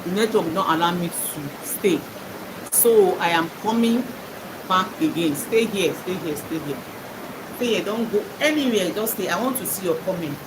the network will not allow me to stay. So I am coming back again. Stay here, stay here, stay here. Stay here, don't go anywhere, just stay. I want to see your comment.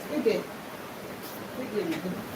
Stay there. Stay there.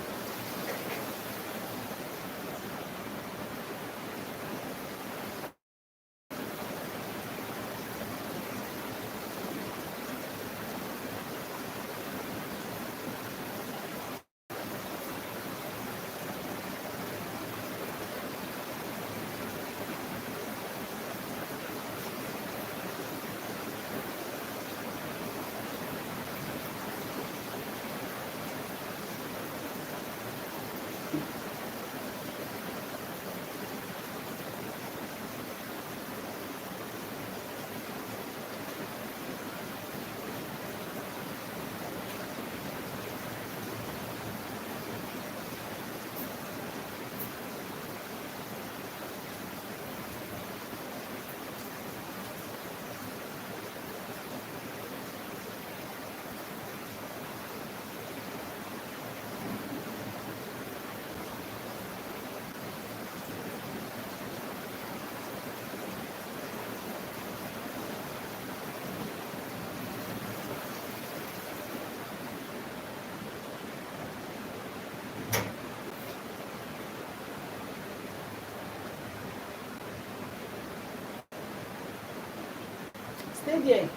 Stay there.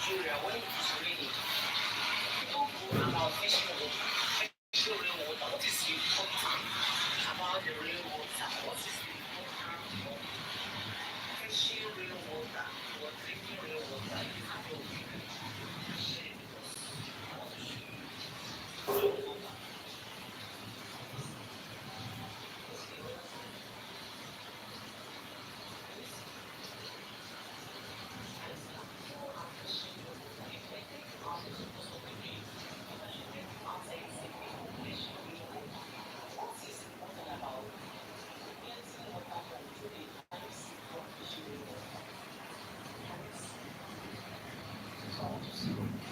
Nigeria, when it is raining, people go about fishing water. Fishing rainwater. What is important about the rainwater? What is important of fishing rainwater or drinking rainwater? You have your opinion. Share it with us. I want to show you rainwater.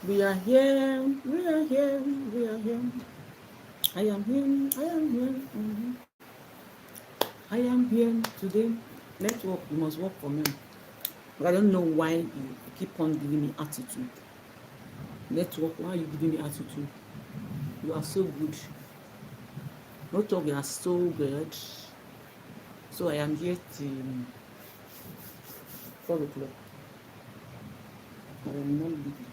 We are here, we are here, we are here. I am here, I am here. I am here today. Network, you must work for me. But I don't know why you keep on giving me attitude. Network, why are you giving me attitude? You are so good. Network, you are so good. So I am here till 4 o'clock. I am not leaving.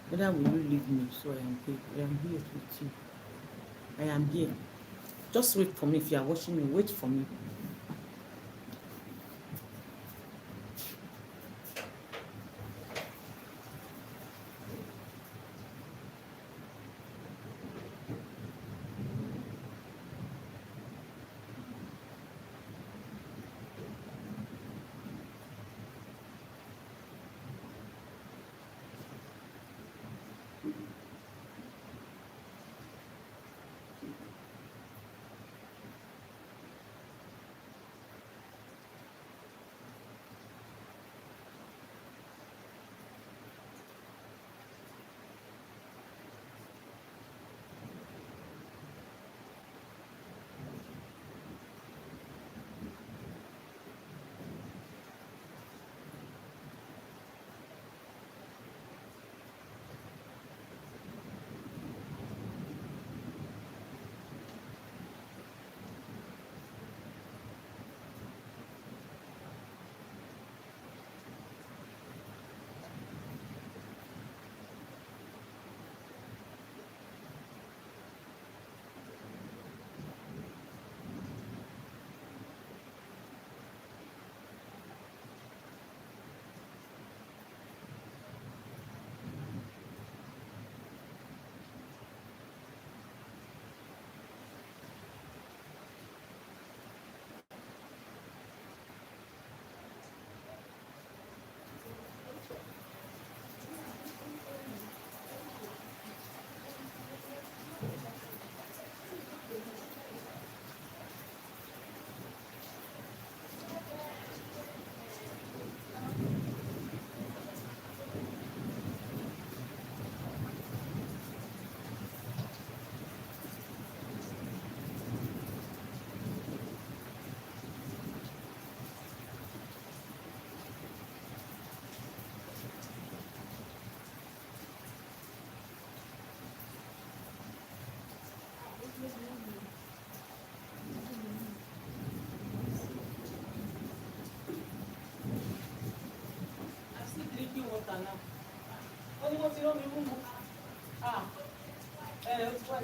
Whether will you leave me? So I am here. I am here with you. I am here. Just wait for me. If you are watching me, wait for me. I'm still drinking water now. Only what you don't remove. Ah, it's what?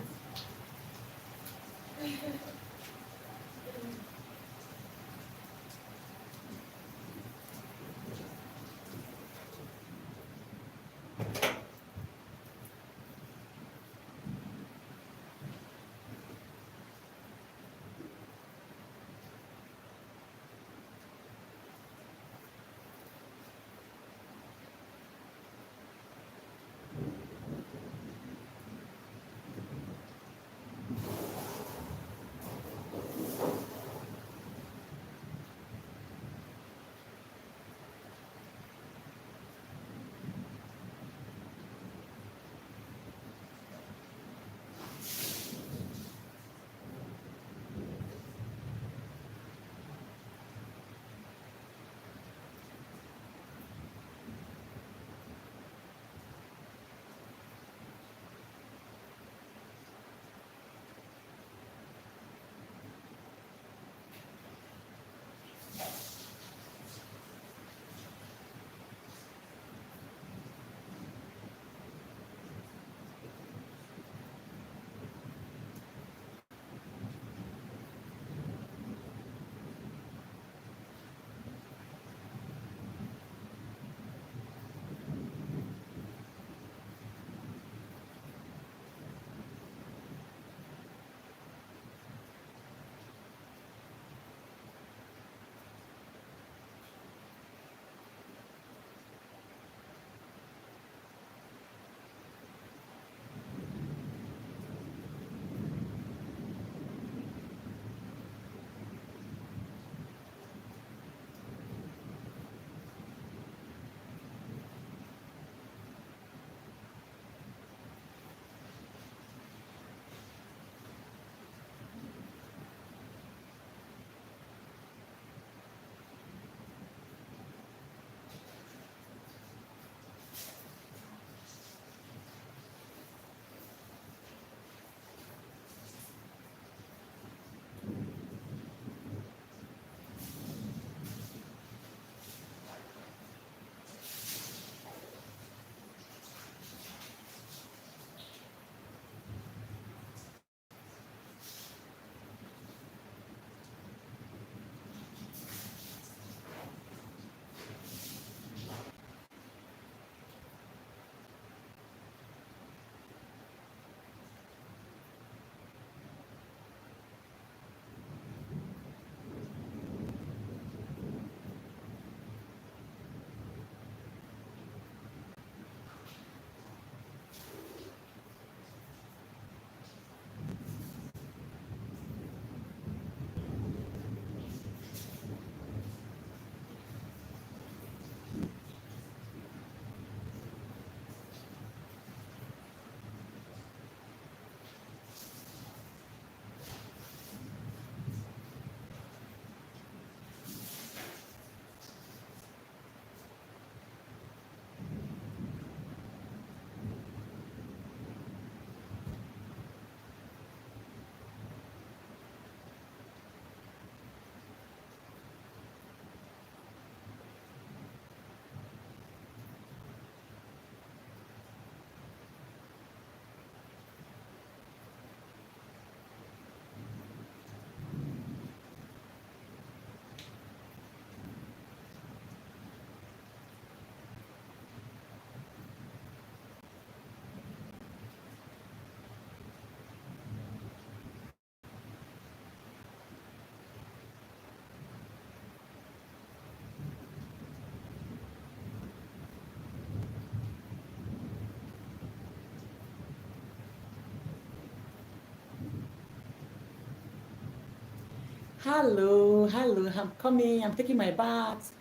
Hello, hello. I'm coming. I'm taking my bath.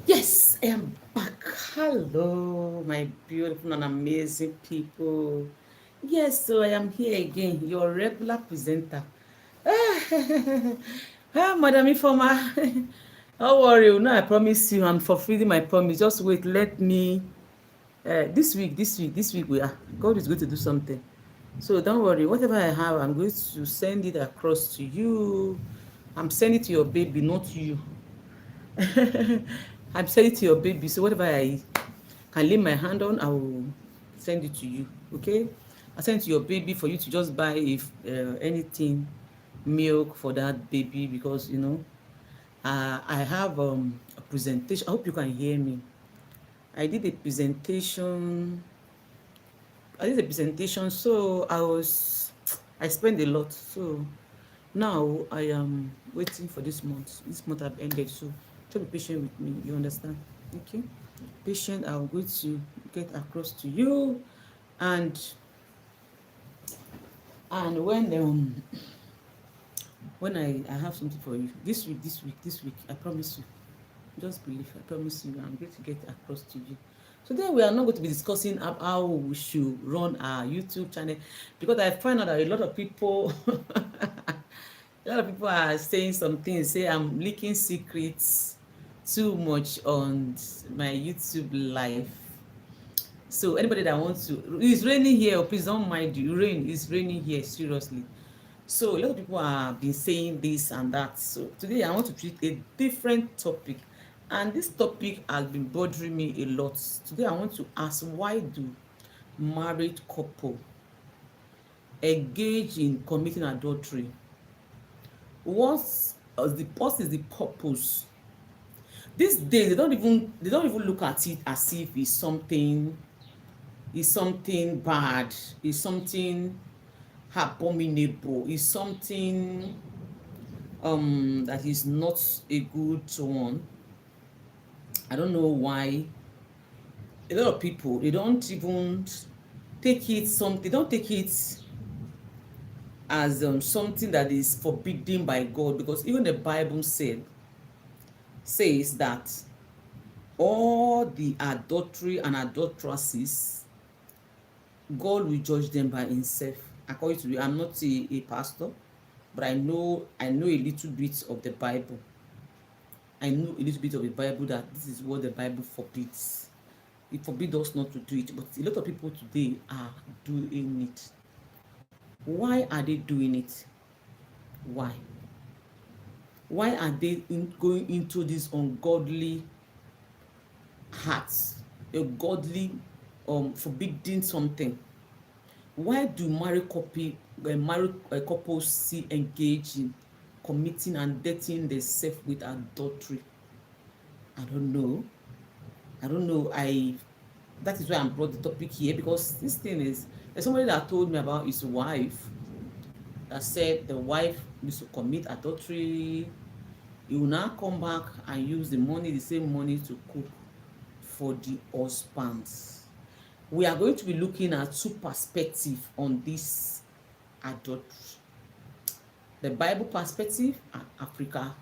Yes, I am back. Hello, my beautiful and amazing people. Yes, so I am here again, your regular presenter. Madam Informa. Don't worry, no, I promise you, I'm fulfilling my promise. Just wait, let me. This week, we are. God is going to do something. So don't worry, whatever I have, I'm going to send it across to you. I'm sending it to your baby, not you. I'm sending it to your baby. So whatever I can lay my hand on, I will send it to you. Okay? I send it to your baby for you to just buy if anything milk for that baby because I have a presentation. I hope you can hear me. I did a presentation. I did a presentation, so I spent a lot. So now I am waiting for this month. This month I've ended, so try to be patient with me. You understand? Okay. Patient, I'm going to get across to you, and when I have something for you this week, I promise you. Just believe, I promise you, I'm going to get across to you. Today we are not going to be discussing how we should run our YouTube channel because I find out that a lot of people a lot of people are saying some things, say I'm leaking secrets too much on my YouTube life. So anybody that wants to, it's raining here, oh, please don't mind you. Rain is raining here, seriously. So a lot of people have been saying this and that. So today I want to treat a different topic. And this topic has been bothering me a lot. Today I want to ask, why do married couple engage in committing adultery? What is the purpose? These days they don't even look at it as if it's something bad, it's something abominable, it's something that is not a good one. I don't know why a lot of people they don't take it as something that is forbidden by God, because even the Bible says that all the adultery and adulteresses, God will judge them by himself. According to me, I'm not a pastor, but I know a little bit of the Bible. I know a little bit of the Bible, that this is what the Bible forbids. It forbids us not to do it, but a lot of people today are doing it. Why are they doing it? Why? Why are they going into this ungodly hearts, a godly forbidding something? Why do married couples see engage in committing and dating themselves with adultery? I don't know. I don't know. That is why I brought the topic here, because this thing is, there's somebody that told me about his wife, that said the wife used to commit adultery. He will now come back and use the same money to cook for the husbands. We are going to be looking at two perspectives on this adultery: the Bible perspective and Africa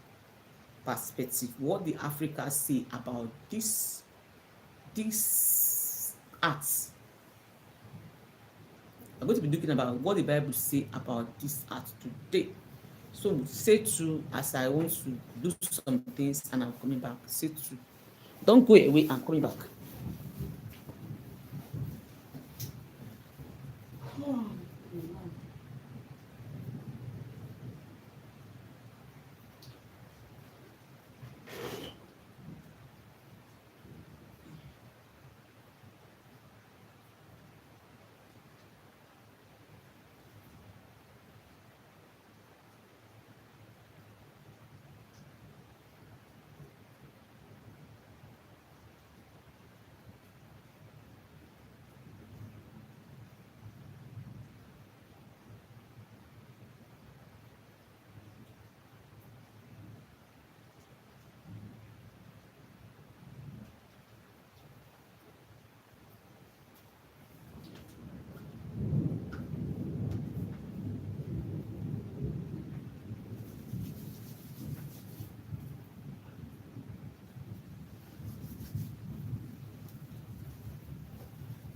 perspective. What the Africa say about this act. I'm going to be looking about what the Bible say about this act today. So stay tuned as I want to do some things and I'm coming back. Stay tuned. Don't go away, I'm coming back.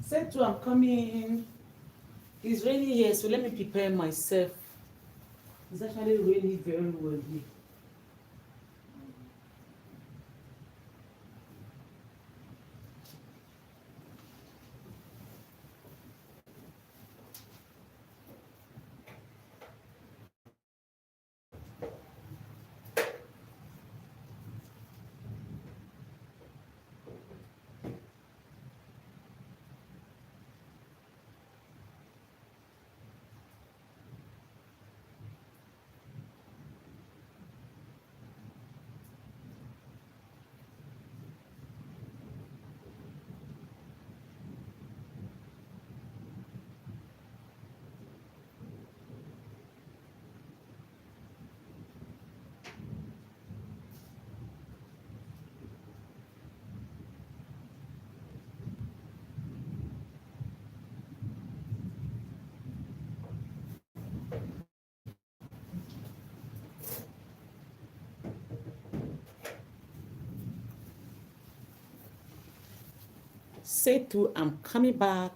Say to I'm coming. It's raining here, so let me prepare myself. It's actually raining very well here. Say to I'm coming back.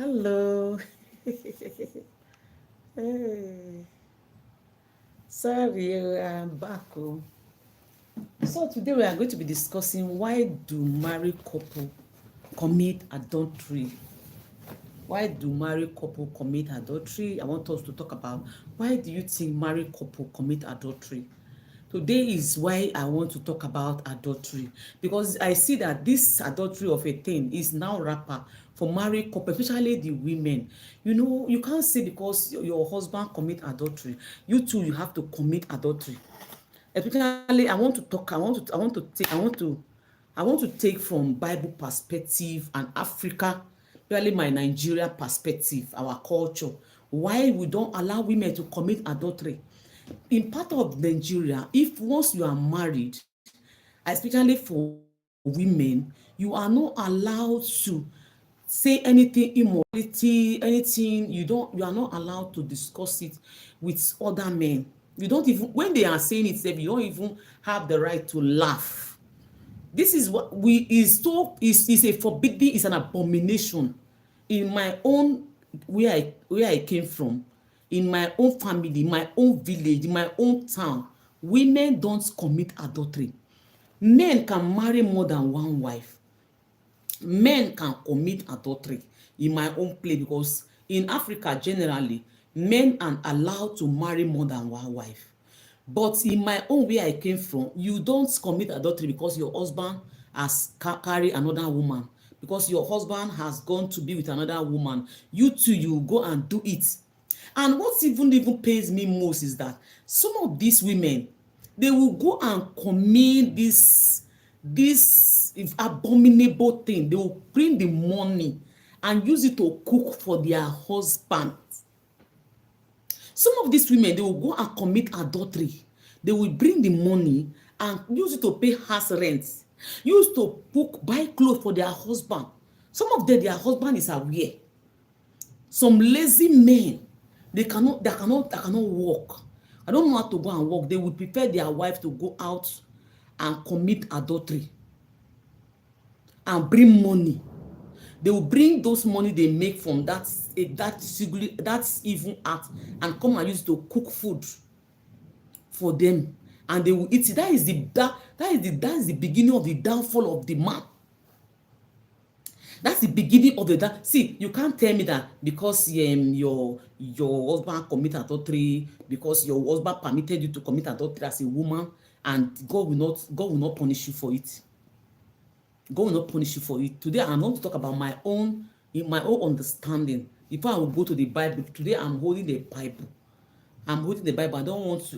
Hello. Hey. Sorry, I'm back. Oh. So today we are going to be discussing why do married couple commit adultery? Why do married couple commit adultery? I want us to talk about why do you think married couple commit adultery? Today is why I want to talk about adultery, because I see that this adultery of a thing is now rapper for married couple, especially the women. You know, you can't say because your husband commit adultery, you too you have to commit adultery. Especially I want to take from Bible perspective and Africa, really my Nigeria perspective, our culture, why we don't allow women to commit adultery. In part of Nigeria, if once you are married, especially for women, you are not allowed to say anything immorality, anything. You are not allowed to discuss it with other men. You don't even, when they are saying it sef, you don't even have the right to laugh. This is what we is a forbidden, is an abomination. In my own, where I came from, in my own family, my own village, my own town, women don't commit adultery. Men can marry more than one wife. Men can commit adultery in my own place, because in Africa generally men are allowed to marry more than one wife. But in my own, where I came from, you don't commit adultery because your husband has carried another woman, because your husband has gone to be with another woman. You too, you go and do it. And what even pains me most is that some of these women, they will go and commit this abominable thing. They will bring the money and use it to cook for their husband. Some of these women, they will go and commit adultery. They will bring the money and use it to pay house rent, use to cook, buy clothes for their husband. Some of them, their husband is aware. Some lazy men, they cannot work. I don't know how to go and work. They will prepare their wife to go out and commit adultery and bring money. They will bring those money they make from that evil act and come and use it to cook food for them, and they will eat it. That is the beginning of the downfall of the man. That's the beginning of the see, you can't tell me that because your husband commit adultery, because your husband permitted you to commit adultery as a woman, and God will not punish you for it. God will not punish you for it. Today I'm going to talk about in my own understanding. Before I will go to the Bible, today I'm holding the Bible. I'm holding the Bible.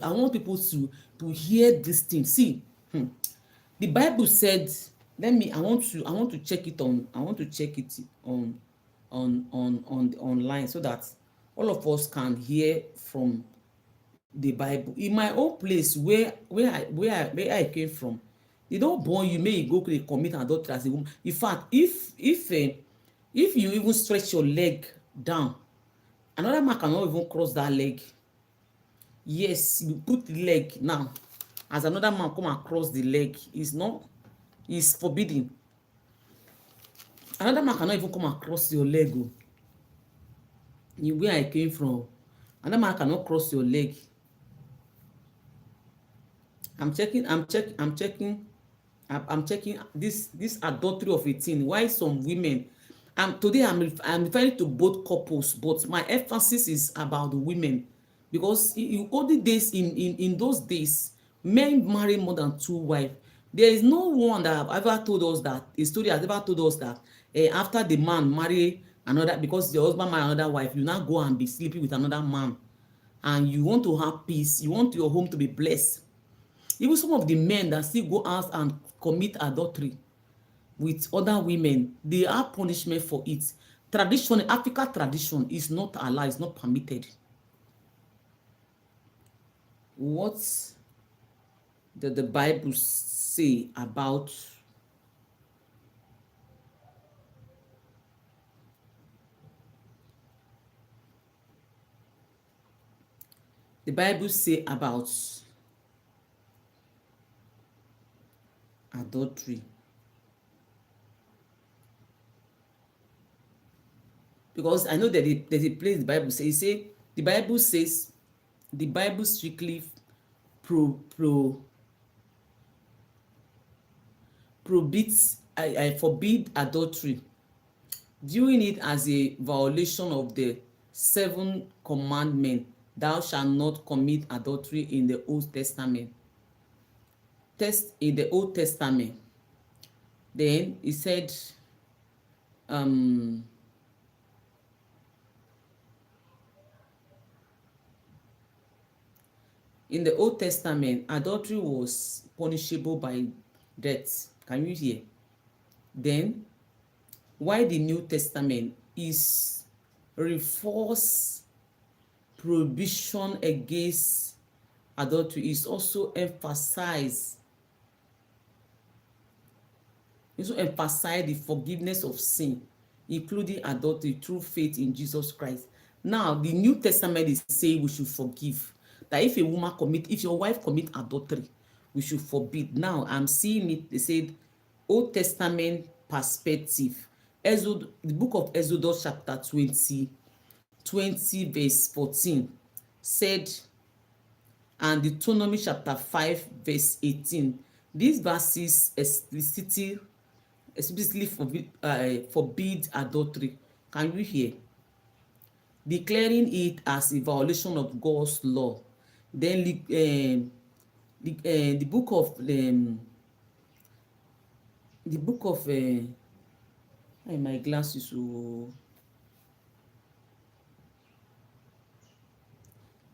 I want people to hear this thing. See, the Bible said, I want to check it on online, so that all of us can hear from the Bible. In my own place, where I came from, they don't born you, may you go commit adultery as a woman. In fact, if you even stretch your leg down, another man cannot even cross that leg. Yes, you put the leg now, as another man come across the leg, is forbidden. Another man cannot even come across your leg. Oh. Where I came from, another man cannot cross your leg. I'm checking this adultery of a thing. Why some women, today I'm referring to both couples, but my emphasis is about the women, because in olden days, in those days, men marry more than two wives. There is no one that have ever told us that, a story has ever told us that after the man marry another, because your husband marry another wife, you now go and be sleeping with another man, and you want to have peace, you want your home to be blessed. Even some of the men that still go out and commit adultery with other women, they have punishment for it. Africa tradition is not allowed, it's not permitted. What did the Bible say about the Bible say about adultery? because I know that there's a place the Bible says, the Bible says, the Bible strictly pro pro prohibits, I forbid adultery, viewing it as a violation of the seven commandment, thou shalt not commit adultery in the Old Testament. In the Old Testament. Then he said, um in the Old Testament, adultery was punishable by death. Can you hear? Then, why the New Testament is reinforced prohibition against adultery, is also emphasize the forgiveness of sin, including adultery, through faith in Jesus Christ. Now, the New Testament is saying we should forgive. That if your wife commit adultery, we should forbid. Now, I'm seeing it, they said, Old Testament perspective. The book of Exodus chapter 20 verse 14 said, and Deuteronomy chapter 5 verse 18. These verses explicitly forbid adultery. Can you hear? Declaring it as a violation of God's law. Then the book of my glasses. Oh,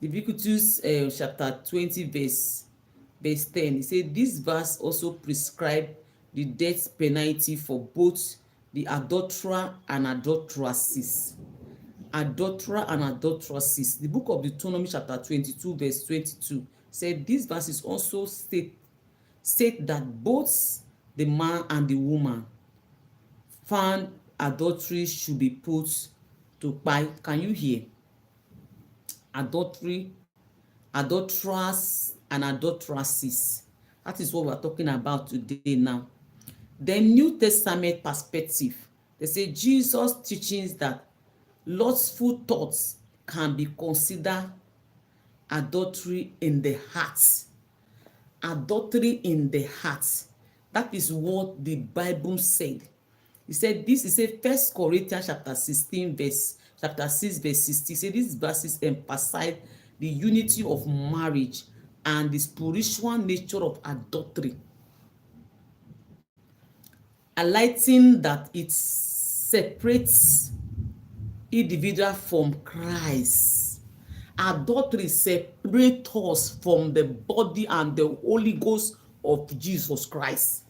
Leviticus chapter 20 verse 10. It said this verse also prescribe the death penalty for both the adulterer and adulteresses. The book of Deuteronomy chapter 22 verse 22 said these verses also state that both the man and the woman found adultery should be put to death. Can you hear? Adultery, adulterers and adulteresses. That is what we are talking about today now. The New Testament perspective, they say Jesus teachings that lustful thoughts can be considered adultery in the heart. Adultery in the heart. That is what the Bible said. He said this, he said 1 Corinthians chapter 6 verse 60. He said these verses emphasize the unity of marriage and the spiritual nature of adultery, highlighting that it separates individual from Christ. Adultery separates us from the body and the Holy Ghost of Jesus Christ.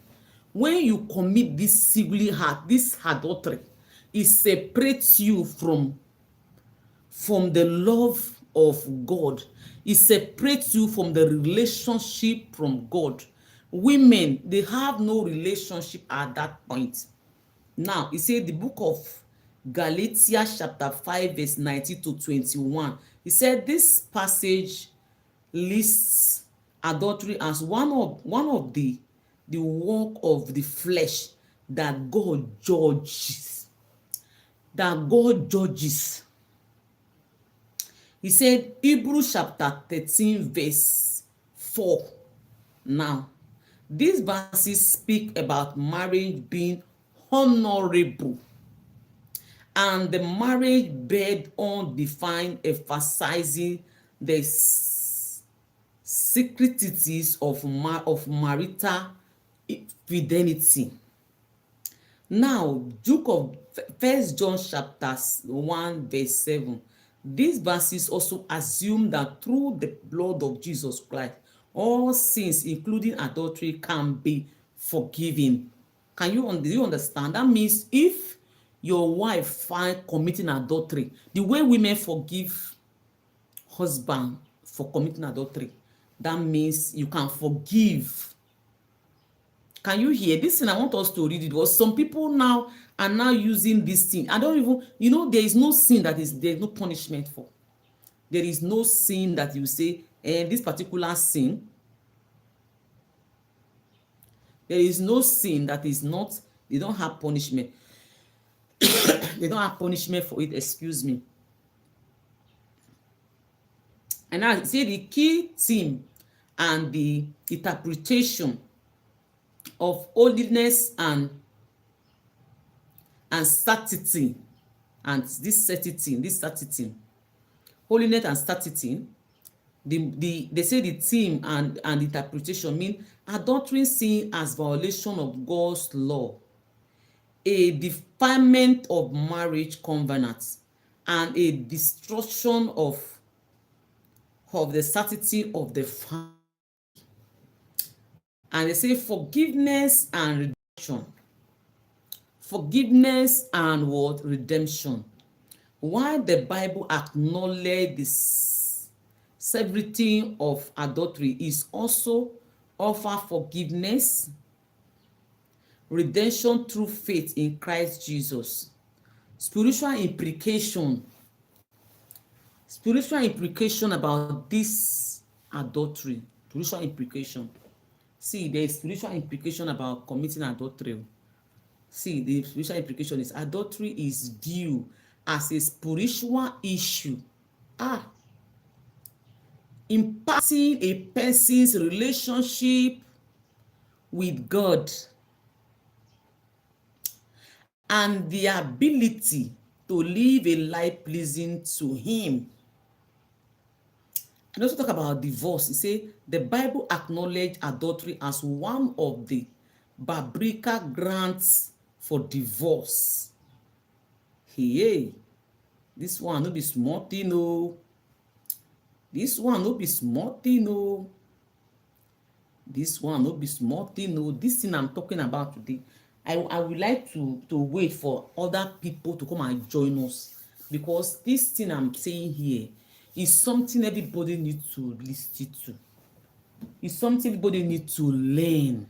When you commit this silly heart, this adultery, it separates you from the love of God. It separates you from the relationship from God. Women, they have no relationship at that point. Now, he said the book of Galatians chapter 5 verse 19 to 21. He said this passage lists adultery as one of the work of the flesh that God judges. He said Hebrews chapter 13 verse 4. Now, these verses speak about marriage being honorable and the marriage bed undefined, emphasizing the secretities of marital fidelity. Now, book of 1 John chapter 1 verse 7. These verses also assume that through the blood of Jesus Christ, all sins, including adultery, can be forgiven. Do you understand? That means if your wife find committing adultery, the way women forgive husband for committing adultery, that means you can forgive. Can you hear this thing? I want us to read it. Was some people now are now using this thing. I don't even, there is no sin there is no punishment for. There is no sin that you say, this particular sin, there is no sin that is not, they don't have punishment. They don't have punishment for it, excuse me. And now see the key theme and the interpretation of holiness and sanctity, and this sanctity, holiness and sanctity. They say the theme and interpretation mean adultery sin as violation of God's law, a defilement of marriage covenants, and a destruction of the sanctity of the family. And they say forgiveness and redemption. Forgiveness and what? Redemption. While the Bible acknowledges the severity of adultery, is also offer forgiveness, redemption through faith in Christ Jesus. Spiritual implication about this adultery. Spiritual implication. See, there is spiritual implication about committing adultery. See, the spiritual implication is adultery is viewed as a spiritual issue. Impacting a person's relationship with God and the ability to live a life pleasing to Him. And also talk about divorce. He say the Bible acknowledge adultery as one of the biblical grants for divorce. Hey, this one no be small thing o. This one no be small thing o. This one no be small thing o. This thing I'm talking about today, I would like to wait for other people to come and join us, because this thing I'm saying here is something everybody needs to listen to. It's something everybody needs to learn.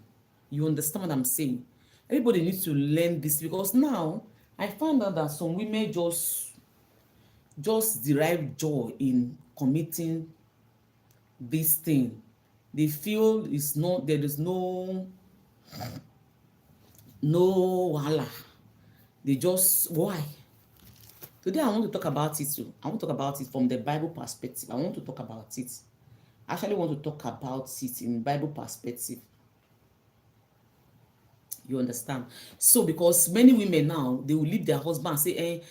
You understand what I'm saying? Everybody needs to learn this, because now I found out that some women just derive joy in committing this thing. They feel it's not, there is no wahala. They just, why? Today I want to talk about it too. I want to talk about it from the Bible perspective. I want to talk about it. I actually want to talk about it in Bible perspective. You understand? So because many women now, they will leave their husband and say,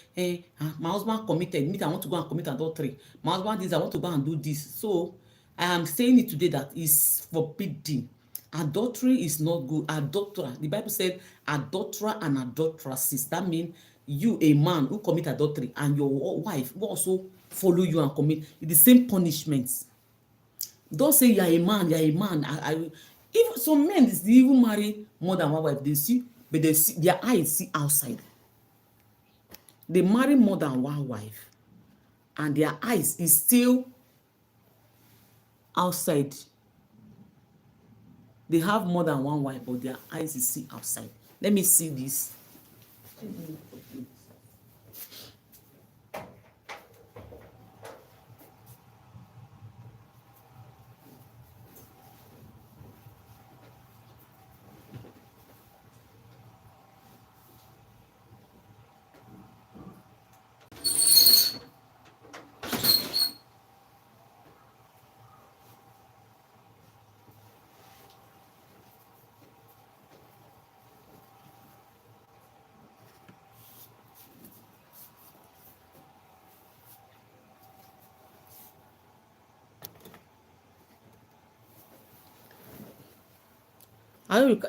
my husband committed, me, I want to go and commit adultery. My husband this, I want to go and do this. So I am saying it today that is forbidden. Adultery is not good. Adulterer, the Bible said adulterer and adulteresses. That means you, a man who commit adultery, and your wife who also follow you and commit, the same punishment. Don't say you are a man, even some men, they even marry more than one wife. They see, but they see, their eyes see outside. They marry more than one wife, and their eyes is still outside. They have more than one wife, but their eyes is still outside. Let me see this.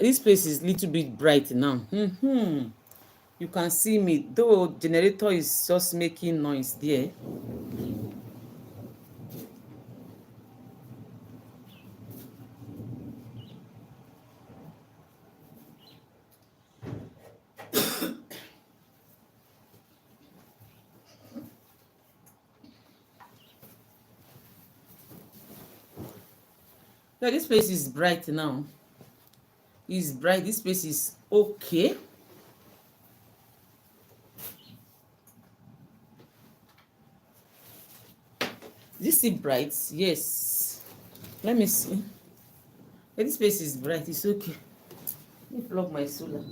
This place is little bit bright now. You can see me, though generator is just making noise there. Yeah, this place is bright now. It's bright. This place is okay. This is bright. Yes. Let me see. Yeah, this place is bright. It's okay. Let me plug my solar.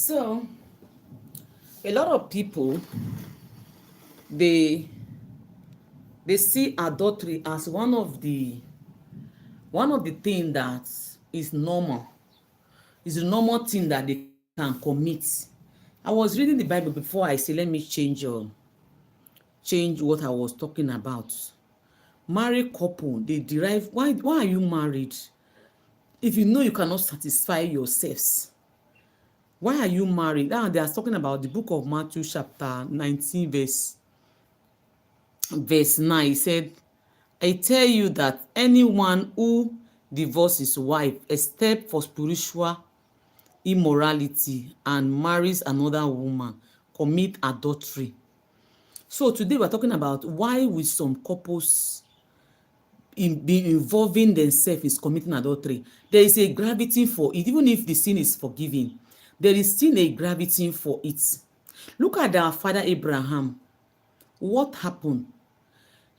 So a lot of people, they they see adultery as one of the thing that is normal. It's a normal thing that they can commit. I was reading the Bible before I say, let me change what I was talking about. Married couple, they derive, why are you married if you know you cannot satisfy yourselves? Why are you married? Now they are talking about the book of Matthew chapter 19 verse 9. He said, I tell you that anyone who divorces his wife except for spiritual immorality and marries another woman commit adultery. So today we're talking about why will some couples be involving themselves in committing adultery. There is a gravity for it, even if the sin is forgiven. There is still a gravity for it. Look at our father Abraham. What happened?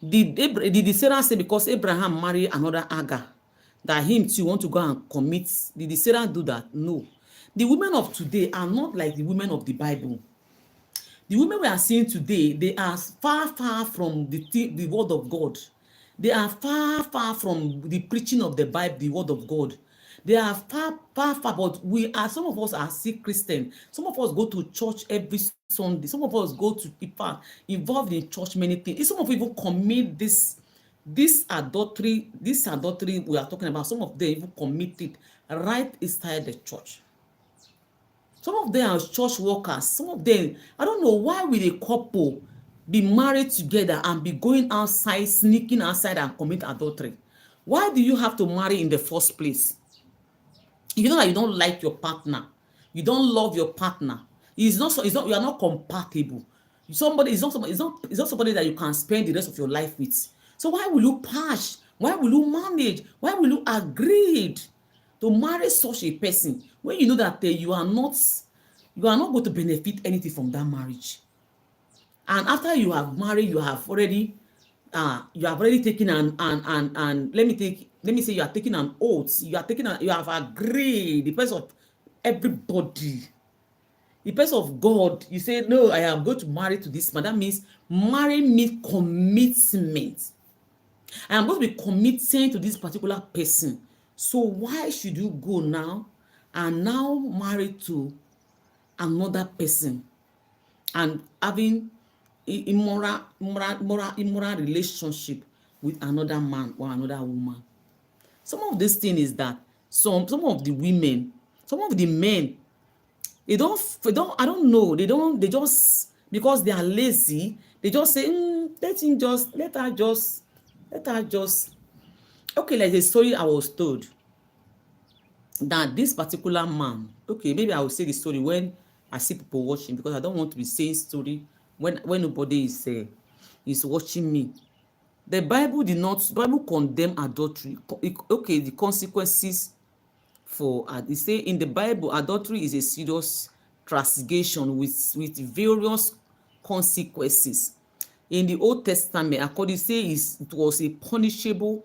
Did Sarah say because Abraham married another Agar that him too want to go and commit? Did Sarah do that? No. The women of today are not like the women of the Bible. The women we are seeing today, they are far, far from the word of God. They are far, far from the preaching of the Bible, the word of God. They are far, far, far, but some of us are still Christian. Some of us go to church every Sunday. Some of us go to people involved in church, many things. Some of people commit this adultery we are talking about. Some of them even commit it right inside the church. Some of them are church workers. Some of them, I don't know why will a couple be married together and be going outside, sneaking outside and commit adultery. Why do you have to marry in the first place? You know that you don't like your partner, you don't love your partner. You are not compatible. Somebody is not somebody, it's not somebody that you can spend the rest of your life with. So why will you pass? Why will you manage? Why will you agree to marry such a person when you know that you are not going to benefit anything from that marriage? And after you have married, you have already taken and let me say you are taking an oath. You have agreed the person of everybody, the person of God. You say, no, I am going to marry to this man. That means marry means commitment. I am going to be committing to this particular person. So why should you go now and now marry to another person and having immoral relationship with another man or another woman? Some of this thing is that some of the women, some of the men, I don't know, they just, because they are lazy, they just say, let her just okay. Like the story I was told, that this particular man, okay, maybe I will say the story when I see people watching, because I don't want to be saying story when nobody is watching me. The Bible condemn adultery. Okay, the consequences for they say in the Bible adultery is a serious transgression with various consequences. In the Old Testament, according say, it was a punishable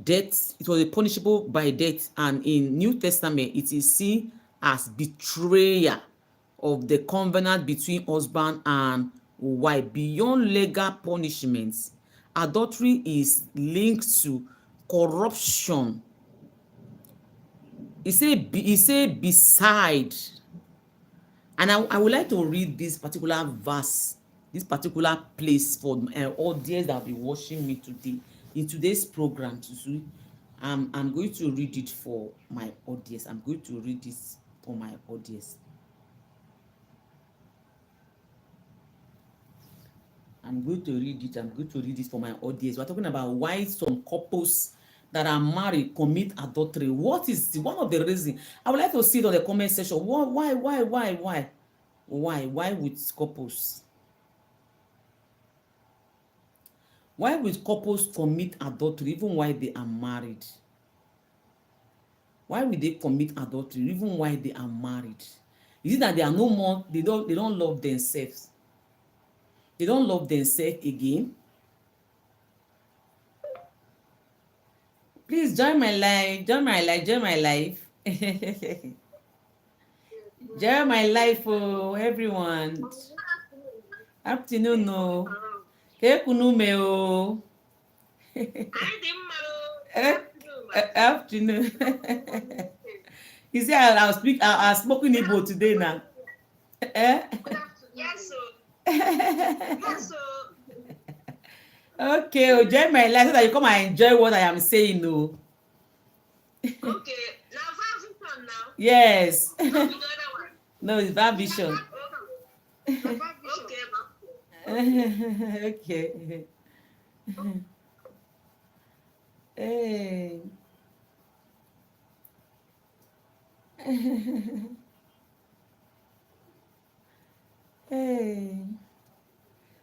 death. It was a punishable by death, and in New Testament it is seen as betrayal of the covenant between husband and wife. Beyond legal punishments, adultery is linked to corruption. He say beside, and I would like to read this particular verse, this particular place for audience that will be watching me today in today's program. I'm going to read it for my audience. I'm going to read this for my audience. I'm going to read it for my audience. We're talking about why some couples that are married commit adultery. What is one of the reasons? I would like to see it on the comment section. Why with couples? Why would couples commit adultery even while they are married? Why will they commit adultery even while they are married? Is it that they are no more, they don't love themselves? They don't love themselves again? Please join my life. Enjoy my life, oh, everyone. Afternoon, no. Kekunume, oh. Afternoon. You see, I'll speak. I'll spoken Igbo today now. Eh? Yes, so. Yes, so. Okay, enjoy my life so that you come and enjoy what I am saying, no. Okay, now vision now. Yes. No, the other one. No, it's bad vision. Okay, Okay. Hey. Hey.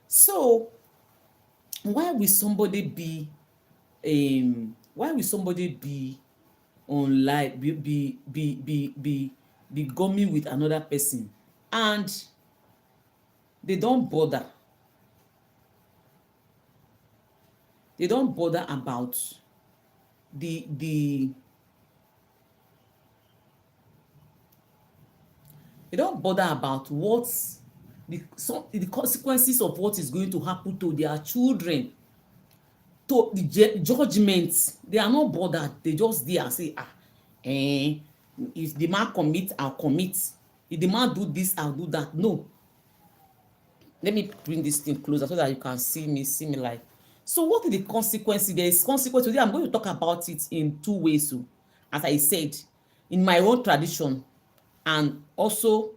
So, why will somebody be on life be gumming with another person and they don't bother about the they don't bother about the consequences of what is going to happen to their children, to the judgment. They are not bothered. They just there and say, if the man commit, I'll commit. If the man do this, I'll do that. No. Let me bring this thing closer so that you can see me like. So what is the consequence? There is consequence. Today I'm going to talk about it in two ways. So, as I said, in my own tradition and also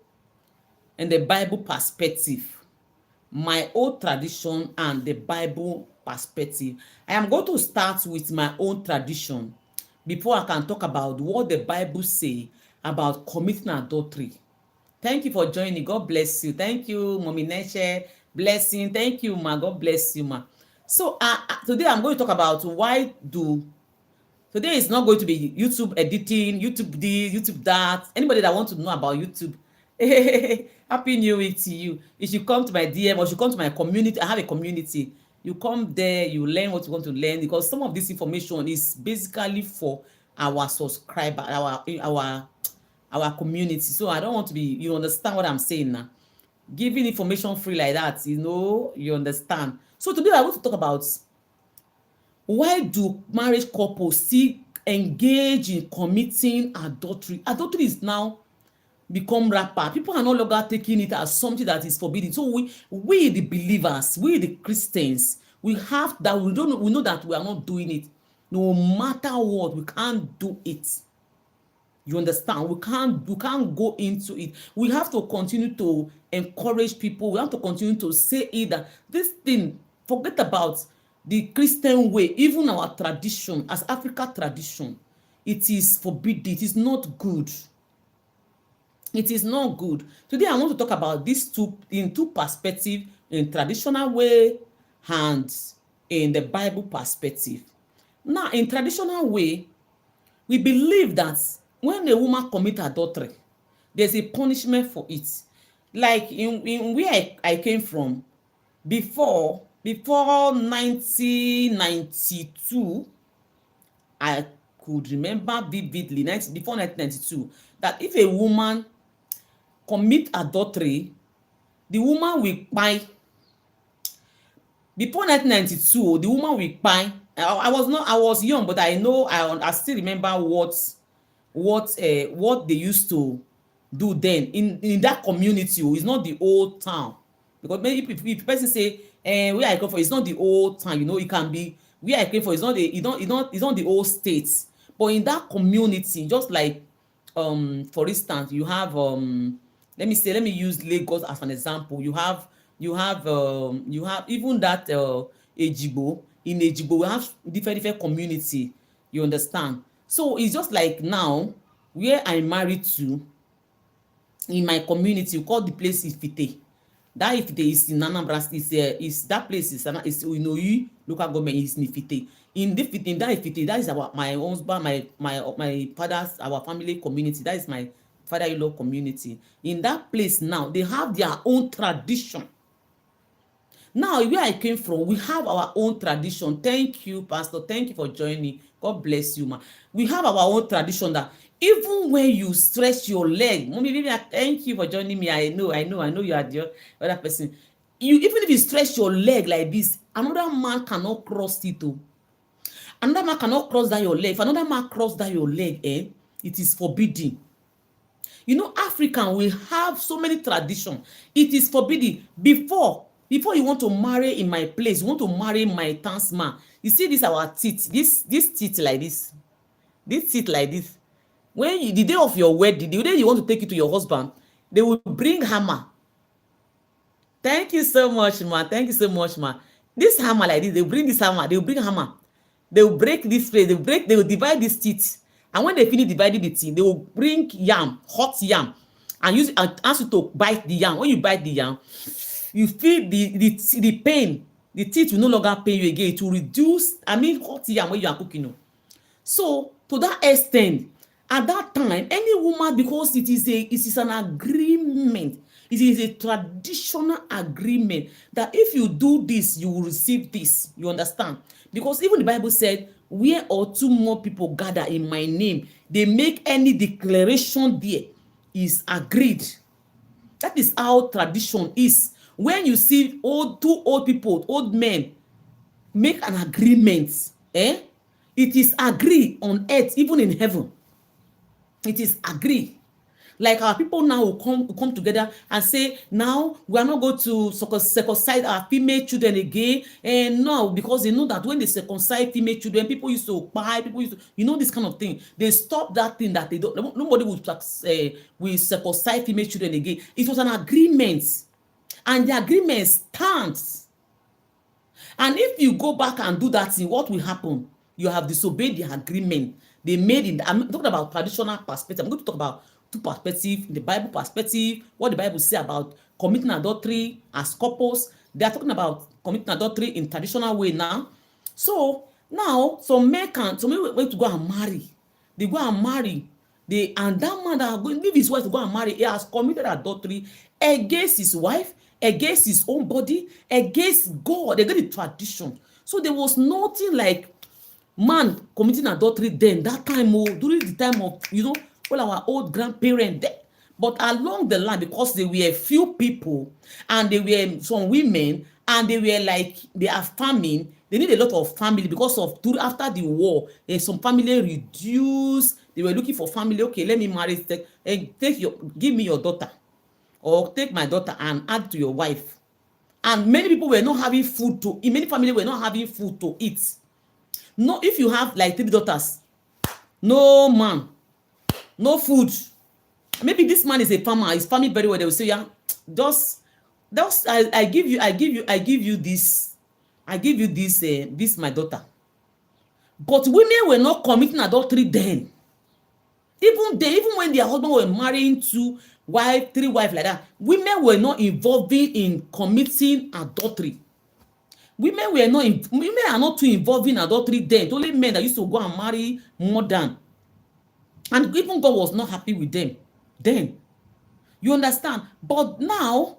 in the Bible perspective. My own tradition and the Bible perspective. I am going to start with my own tradition before I can talk about what the Bible say about committing adultery. Thank you for joining. God bless you. Thank you, Mommy Neche. Blessing. Thank you, ma. God bless you, ma. So today I'm going to talk about today is not going to be YouTube editing, YouTube this, YouTube that. Anybody that wants to know about YouTube, Happy New Week to you. You should come to my DM or you should come to my community. I have a community. You come there, you learn what you want to learn because some of this information is basically for our subscriber, our community. So I don't want to be, you understand what I'm saying now. Giving information free like that, you understand. So today I want to talk about why do marriage couples still engage in committing adultery. Adultery is now become rampant. People are no longer taking it as something that is forbidden. So we the believers, we the Christians, we have that. We know that we are not doing it. No matter what, we can't do it. You understand? We can't go into it. We have to continue to encourage people. We have to continue to say it that this thing, forget about the Christian way, even our tradition, as Africa tradition, it is forbidden. It is not good. It is not good. Today I want to talk about these two in two perspectives, in traditional way and in the Bible perspective. Now, in traditional way, we believe that when a woman commit adultery, there's a punishment for it. Like in where I came from, before 1992, I could remember vividly, before 1992, that if a woman commit adultery, the woman will kpai. Before 1992, the woman will kpai. I was young, but I still remember what they used to do then in that community. It's not the old town, because maybe if person say where I come from, it's not the old town. It can be where I came from. It's not the old states, but in that community, just like for instance, you have let me use Lagos as an example. You have even that Ejigbo. In Ejigbo, we have different community. You understand? So it's just like now where I married to, in my community, we call the place Ifite. That Ifite is in Anambra. Is that place is in Oyi local government, is in Ifite. In that Ifite, that is my husband, my father's, our family community. That is my father-in-law community. In that place now, they have their own tradition. Now, where I came from, we have our own tradition. Thank you, Pastor. Thank you for joining. God bless you, ma. We have our own tradition that even when you stretch your leg, mommy, baby, thank you for joining me. I know you are the other person. You, even if you stretch your leg like this, another man cannot cross it. Oh. Another man cannot cross that your leg. If another man cross that your leg, it is forbidden. You know, African, we have so many tradition. It is forbidden. Before you want to marry in my place, you want to marry my townsman. You see this our teeth, this teeth like this teeth like this. When you, the day of your wedding, the day you want to take it to your husband, they will bring hammer. Thank you so much, ma. Thank you so much, ma. This hammer like this, they bring this hammer, they will bring hammer. They will break this place, they will divide these teeth. And when they finish dividing the teeth, they will bring yam, hot yam, and use and ask you to bite the yam. When you bite the yam, you feel the pain. The teeth will no longer pain you again. It will reduce, I mean, hot yam when you are cooking. So to that extent, at that time, any woman, because it is an agreement, it is a traditional agreement that if you do this, you will receive this. You understand? Because even the Bible said, where or two more people gather in my name, they make any declaration there is agreed. That is how tradition is. When you see two old people, old men, make an agreement, it is agreed on earth, even in heaven. It is agreed. Like our people now will come together and say, now we are not going to circumcise our female children again. And no, because they know that when they circumcise female children, people used to buy, people used to, this kind of thing. They stop that thing that they don't, nobody will circumcise female children again. It was an agreement. And the agreement stands. And if you go back and do that thing, what will happen? You have disobeyed the agreement they made in I'm talking about traditional perspective. I'm going to talk about two perspectives, the Bible perspective, what the Bible say about committing adultery as couples. They are talking about committing adultery in traditional way now. So now some men wait to go and marry. They go and marry. And that man that are going to leave his wife to go and marry, he has committed adultery against his wife, against his own body, against God, against the tradition. So there was nothing like man committing adultery then, that time, during the time of, all our old grandparents there. But along the line, because there were few people and there were some women and they were like, they are farming, they need a lot of family because of after the war, some family reduced, they were looking for family. Okay, let me marry, give me your daughter, or take my daughter and add to your wife. And many people were not having food to eat. Many families were not having food to eat. No, if you have like 3 daughters, no man, no food. Maybe this man is a farmer, he's farming very well. They will say, yeah, just I give you this, this my daughter. But women were not committing adultery then. Even when their husband were marrying 2 wives, 3 wives like that, women were not involving in committing adultery. Women are not too involved in adultery then. It's only men that used to go and marry more than. And even God was not happy with them then. You understand? But now,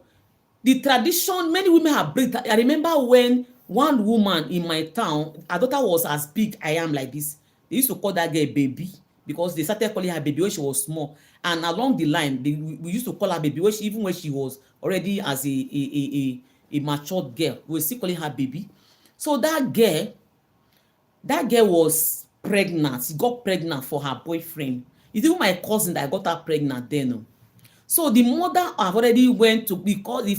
the tradition, many women have break. I remember when one woman in my town, her daughter was as big I am like this. They used to call that girl baby because they started calling her baby when she was small. And along the line, we used to call her baby even when she was already as a matured girl. We were still calling her baby. So that girl was pregnant. She got pregnant for her boyfriend. It's even my cousin that got her pregnant then. So the mother have already went to, because the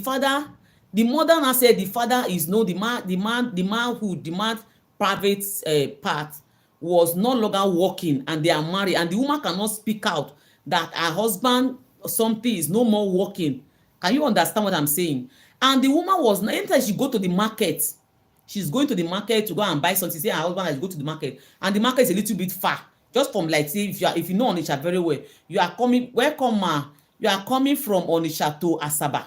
mother now said the father is no, the man private part was no longer working and they are married, and the woman cannot speak out that her husband something is no more working. Can you understand what I'm saying? And the woman was, anytime she go to the market, she's going to the market to go and buy something. Say her husband has to go to the market, and the market is a little bit far. Just from, like, say, if you know Onitsha very well, you are coming, welcome ma, you are coming from Onitsha to Asaba.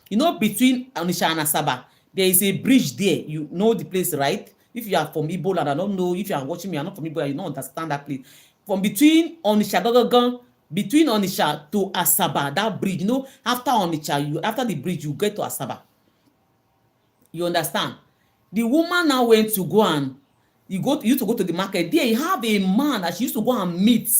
Between Onitsha and Asaba, there is a bridge there. You know the place, right? If you are from Igbo land, I don't know if you are watching me, I'm not from Igbo, you don't understand that place. From between Onitsha, between Onitsha to Asaba, that bridge, after Onitsha, after the bridge, you get to Asaba. You understand? The woman now went to go and You used to go to the market. There you have a man that she used to go and meet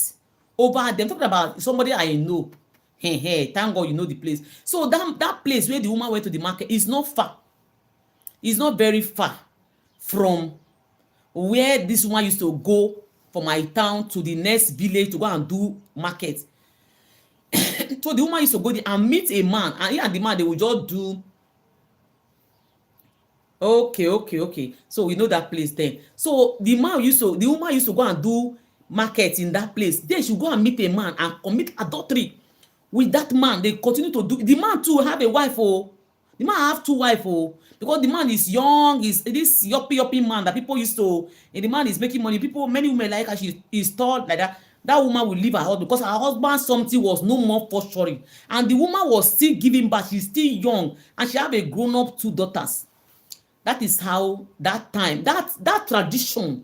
over them. Talking about somebody I know. Hey, hey, thank God you know the place. So that place where the woman went to the market is not far. It's not very far from where this woman used to go from my town to the next village to go and do market. So the woman used to go there and meet a man, and he and the man, they will just do. Okay. So we know that place then. So the woman used to go and do market in that place. Then she go and meet a man and commit adultery with that man. They continue to do. The man too have a wife. Oh, the man have two wife. Oh, because the man is young. Is this yoppy man that people used to. And the man is making money. Many women like her. She is tall like that. That woman will leave her husband because her husband something was no more forthcoming, and the woman was still giving birth. She's still young, and she have a grown up two daughters. That is how that time, that tradition,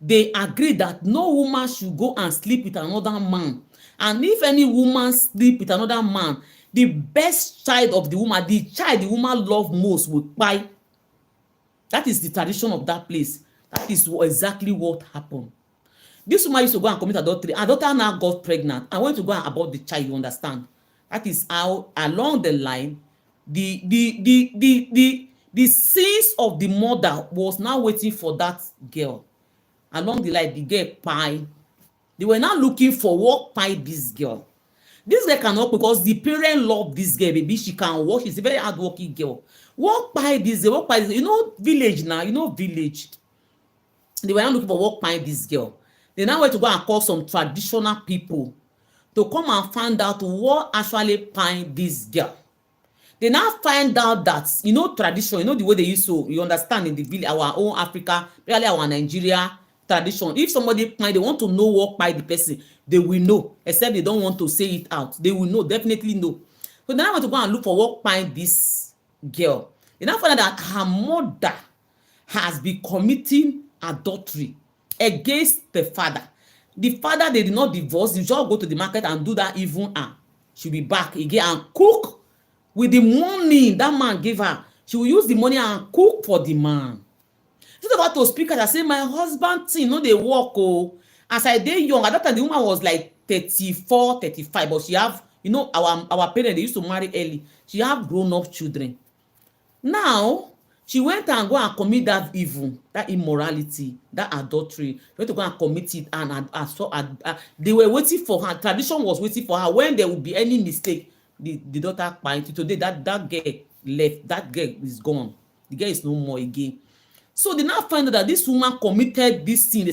they agree that no woman should go and sleep with another man. And if any woman sleep with another man, the best child of the woman, the child the woman love most, will kpai. That is the tradition of that place. That is exactly what happened. This woman used to go and commit adultery. Her daughter now got pregnant and went to go and abort the child. You understand? That is how along the line, the sins of the mother was now waiting for that girl. Along the line, the girl kpai. They were now looking for what kpai this girl. This girl cannot, because the parent love this girl, baby. She can work. She's a very hardworking girl. What kpai this girl? What kpai this girl? You know village now. You know village. They were now looking for what kpai this girl. They now went to go and call some traditional people to come and find out what actually kpai this girl. They now find out that, you know, tradition, you know, the way they used to, you understand, in the village, our own Africa, really our Nigeria tradition. If somebody they want to know what by the person, they will know, except they don't want to say it out. They will know, definitely know. So they now want to go and look for what by this girl. They now find out that her mother has been committing adultery against the father. The father, they did not divorce. They just go to the market and do that even and she'll be back again and cook with the money that man gave her. She will use the money and cook for the man. She's about to speak and say, my husband thing, no, they work. Oh, as I dey young, at that time the woman was like 34, 35, but she have, you know, our parents, they used to marry early. She have grown up children. Now she went and go and commit that evil, that immorality, that adultery. She went to go and commit it, and they were waiting for her. Tradition was waiting for her. When there would be any mistake, the daughter kpai. Today that girl left. That girl is gone. The girl is no more again. So they now find out that this woman committed this sin.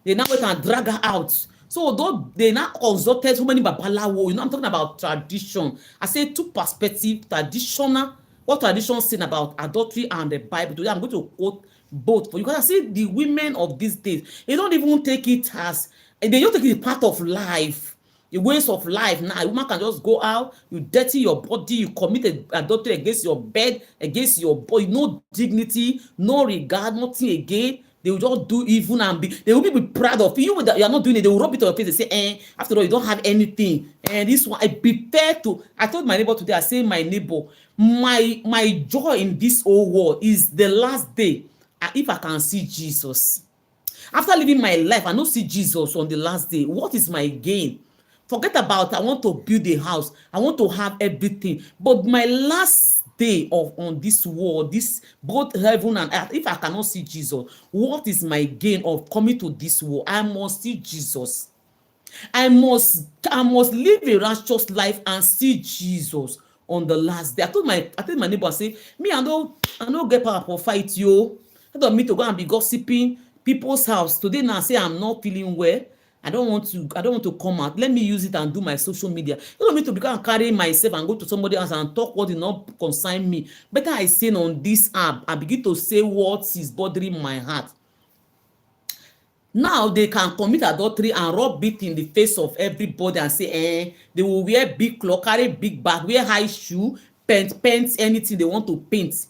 They now went and drag her out. So although they now consulted so many babalawo, you know, I'm talking about tradition. I say two perspectives, traditional, what tradition saying about adultery and the Bible. Today I'm going to quote both for you, because I see the women of these days, they don't even take it as, they don't take it part of life. The ways of life now, a woman can just go out, you dirty your body, you commit adultery against your bed, against your body, no dignity, no regard, nothing again. They will just do evil and they will be proud of you. You are not doing it. They will rub it on your face. They say, after all, you don't have anything. And this one, I prepare to. I told my neighbor today, I say, my neighbor, my joy in this whole world is the last day. If I can see Jesus. After living my life, I don't see Jesus on the last day. What is my gain? Forget about, I want to build a house. I want to have everything. But my last day on this world, this both heaven and earth, if I cannot see Jesus, what is my gain of coming to this world? I must see Jesus. I must live a righteous life and see Jesus on the last day. I told my neighbor, I say, me, I don't get power for fight you. I don't me to go and be gossiping people's house. Today now I say I'm not feeling well. I don't want to come out. Let me use it and do my social media. You don't need to become carry myself and go to somebody else and talk what did not concern me. Better I say on this app, I begin to say what is bothering my heart. Now they can commit adultery and rub it in the face of everybody and say, they will wear big cloth, carry big bag, wear high shoe, paint anything they want to paint.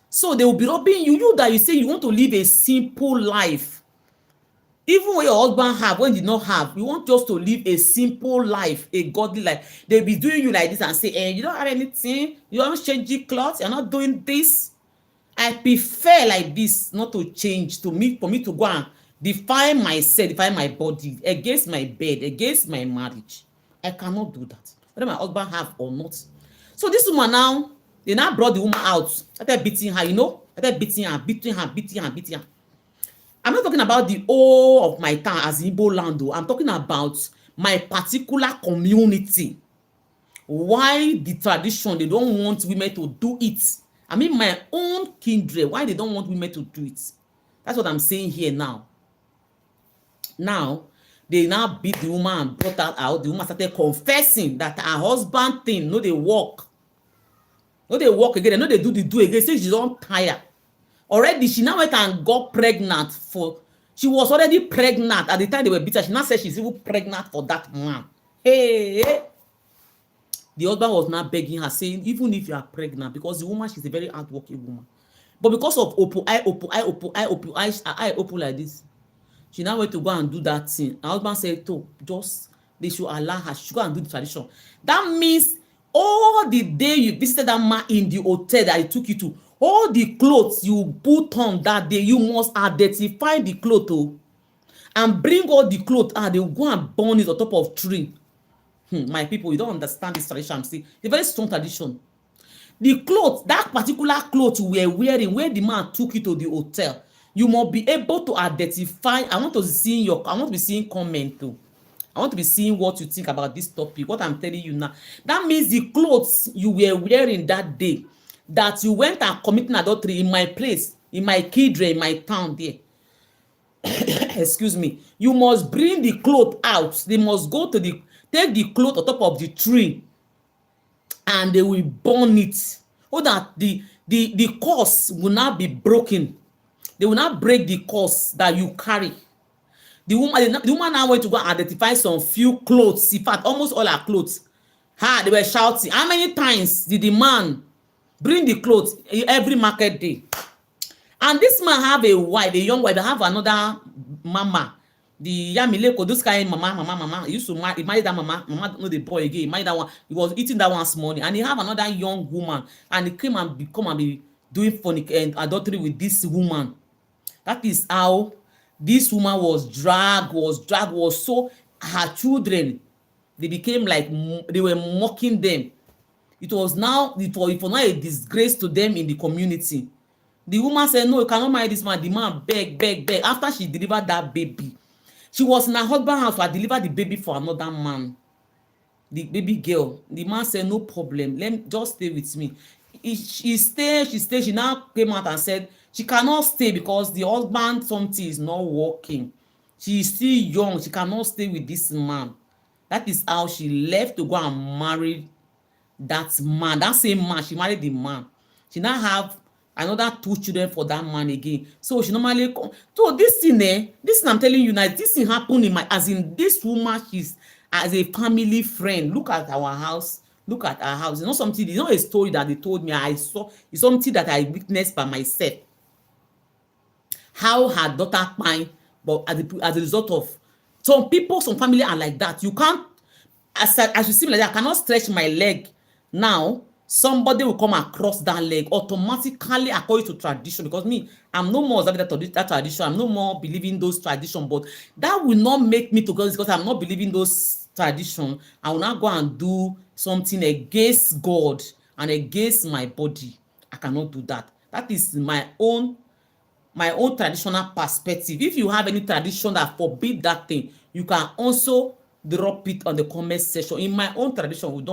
So they will be robbing you. You that you say you want to live a simple life. Even when your husband have, when you did not have, you want just to live a simple life, a godly life. They'll be doing you like this and say, you don't have anything, you don't change your clothes, you're not doing this. I prefer like this not to change to me for me to go and define myself, define my body against my bed, against my marriage. I cannot do that, whether my husband have or not. So this woman now, they now brought the woman out, started beating her, started beating her, beating her, beating her, beating her. I'm not talking about the whole of my town as Igbo land though. I'm talking about my particular community. Why the tradition, they don't want women to do it. I mean my own kindred, why they don't want women to do it. That's what I'm saying here now. Now, they now beat the woman and brought her out. The woman started confessing that her husband thing, no dey work. No dey work again. No dey do again. Say she don tire. Already, she now went and got pregnant for... She was already pregnant at the time they were beating her. She now said she's even pregnant for that man. Hey! The husband was now begging her, saying, even if you are pregnant, because the woman, she's a very hardworking woman. But because of open eye open like this, she now went to go and do that thing. Her husband said, "To just they should allow her. She should go and do the tradition." That means all the day you visited that man in the hotel that he took you to, all the clothes you put on that day, you must identify the clothes, and bring all the clothes. They will go and burn it on top of tree. My people, you don't understand this tradition. I'm saying it's a very strong tradition. The clothes, that particular clothes you were wearing where the man took you to the hotel, you must be able to identify. I want to be seeing comment too. I want to be seeing what you think about this topic, what I'm telling you now. That means the clothes you were wearing that day, that you went and committing adultery in my place, in my kindred, in my town there. Excuse me. You must bring the cloth out. They must go to take the cloth on top of the tree, and they will burn it, so that the curse will not be broken. They will not break the curse that you carry. The woman now went to go and identify some few clothes. In fact, almost all her clothes. They were shouting. How many times did the man bring the clothes every market day? And this man have a wife, a young wife. They have another mama. The Yamileko, this kind mama. He used to marry that mama. Mama know the boy again. He married that one. He was eating that one morning. And he have another young woman. And he came and be doing fornication and adultery with this woman. That is how this woman was dragged, so her children, they became like, they were mocking them. It was now a disgrace to them in the community. The woman said, "No, you cannot marry this man." The man beg. After she delivered that baby, she was in her husband's house to deliver the baby for another man. The baby girl. The man said, "No problem. Just stay with me." She stayed. She now came out and said she cannot stay because the husband something is not working. She is still young. She cannot stay with this man. That is how she left to go and marry that man. That same man, she married the man. She now have another 2 children for that man again. So she normally come. So this thing I'm telling you now, this thing happened in as in this woman, she's as a family friend. Look at our house. Look at our house. It's not something, it's not a story that they told me. I saw. It's something that I witnessed by myself. How her daughter pine, but as a result of some people, some family are like that. You can't, as you see me like that, I cannot stretch my leg now. Somebody will come across that leg automatically according to tradition, because me, I'm no more observing that tradition. I'm no more believing those traditions, but that will not make me to go, because I'm not believing those traditions. I will not go and do something against God and against my body. I cannot do that. That is my own traditional perspective. If you have any tradition that forbid that thing, you can also drop it on the comment section. In my own tradition,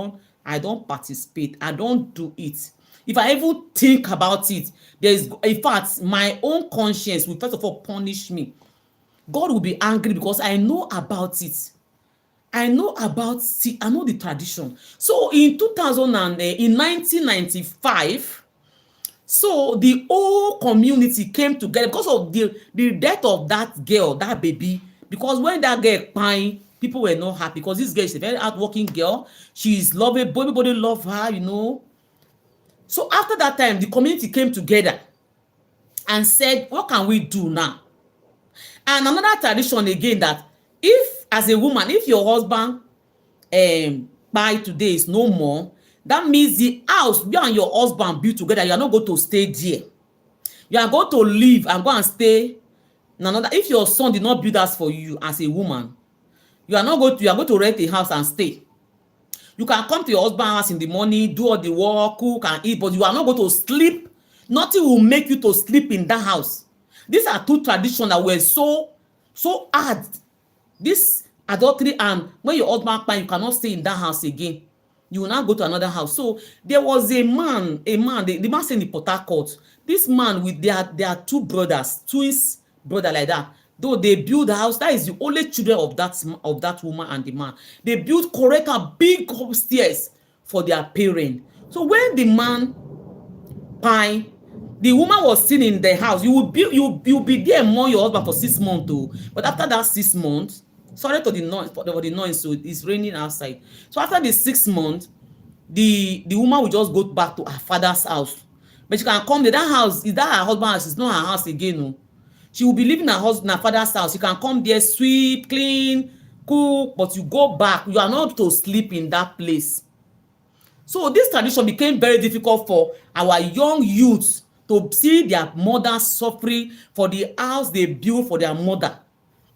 I don't participate. I don't do it. If I even think about it, in fact, my own conscience will first of all punish me. God will be angry because I know about it. I know the tradition. So in 1995, so the whole community came together because of the death of that girl, that baby. Because when that girl crying, people were not happy, because this girl is a very hardworking girl. She is lovable. Everybody love her, So after that time, the community came together and said, what can we do now? And another tradition again, that if as a woman, if your husband by today is no more, that means the house you and your husband build together, you are not going to stay there. You are going to leave and go and stay in another. If your son did not build house for you as a woman, you are not going to, you are going to rent a house and stay. You can come to your husband house in the morning, do all the work, cook and eat, but you are not going to sleep. Nothing will make you to sleep in that house. These are two traditions that were so hard. This adultery, and when your husband kpai, you cannot stay in that house again. You will now go to another house. So there was a man, the man stayed in Port Harcourt. This man with their two brothers, twins brother like that. Though they build a house, that is the only children of that woman and the man. They build correct and big upstairs for their parent. So when the man kpai, the woman was still in the house. You will be there more your husband for 6 months though. But after that 6 months, sorry to the noise, for the noise, so it's raining outside. So after the 6 months, the woman will just go back to her father's house. But she can come to that house. Is that her husband's house? It's not her house again. No. She will be living in her father's house. You can come there, sweep, clean, cook, but you go back. You are not to sleep in that place. So this tradition became very difficult for our young youths to see their mothers suffering for the house they built for their mother.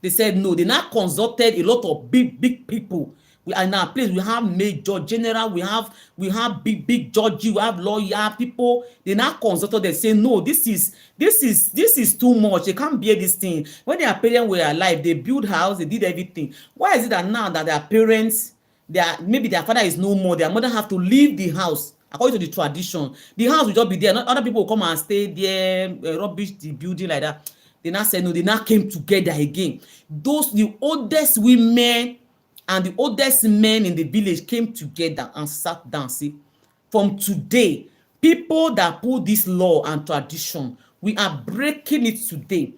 They said no. They now consulted a lot of big people. We are in our place. We have major general. We have big judges. We have lawyer people. They now consulted. They say no. This is too much. They can't bear this thing. When their parents were alive, they built house. They did everything. Why is it that now that their parents, maybe their father is no more, their mother have to leave the house? According to the tradition, the house will just be there. Other people will come and stay there, rubbish the building like that. They now said no. They now came together again. The oldest women and the oldest men in the village came together and sat down. See, from today, people that put this law and tradition, we are breaking it today.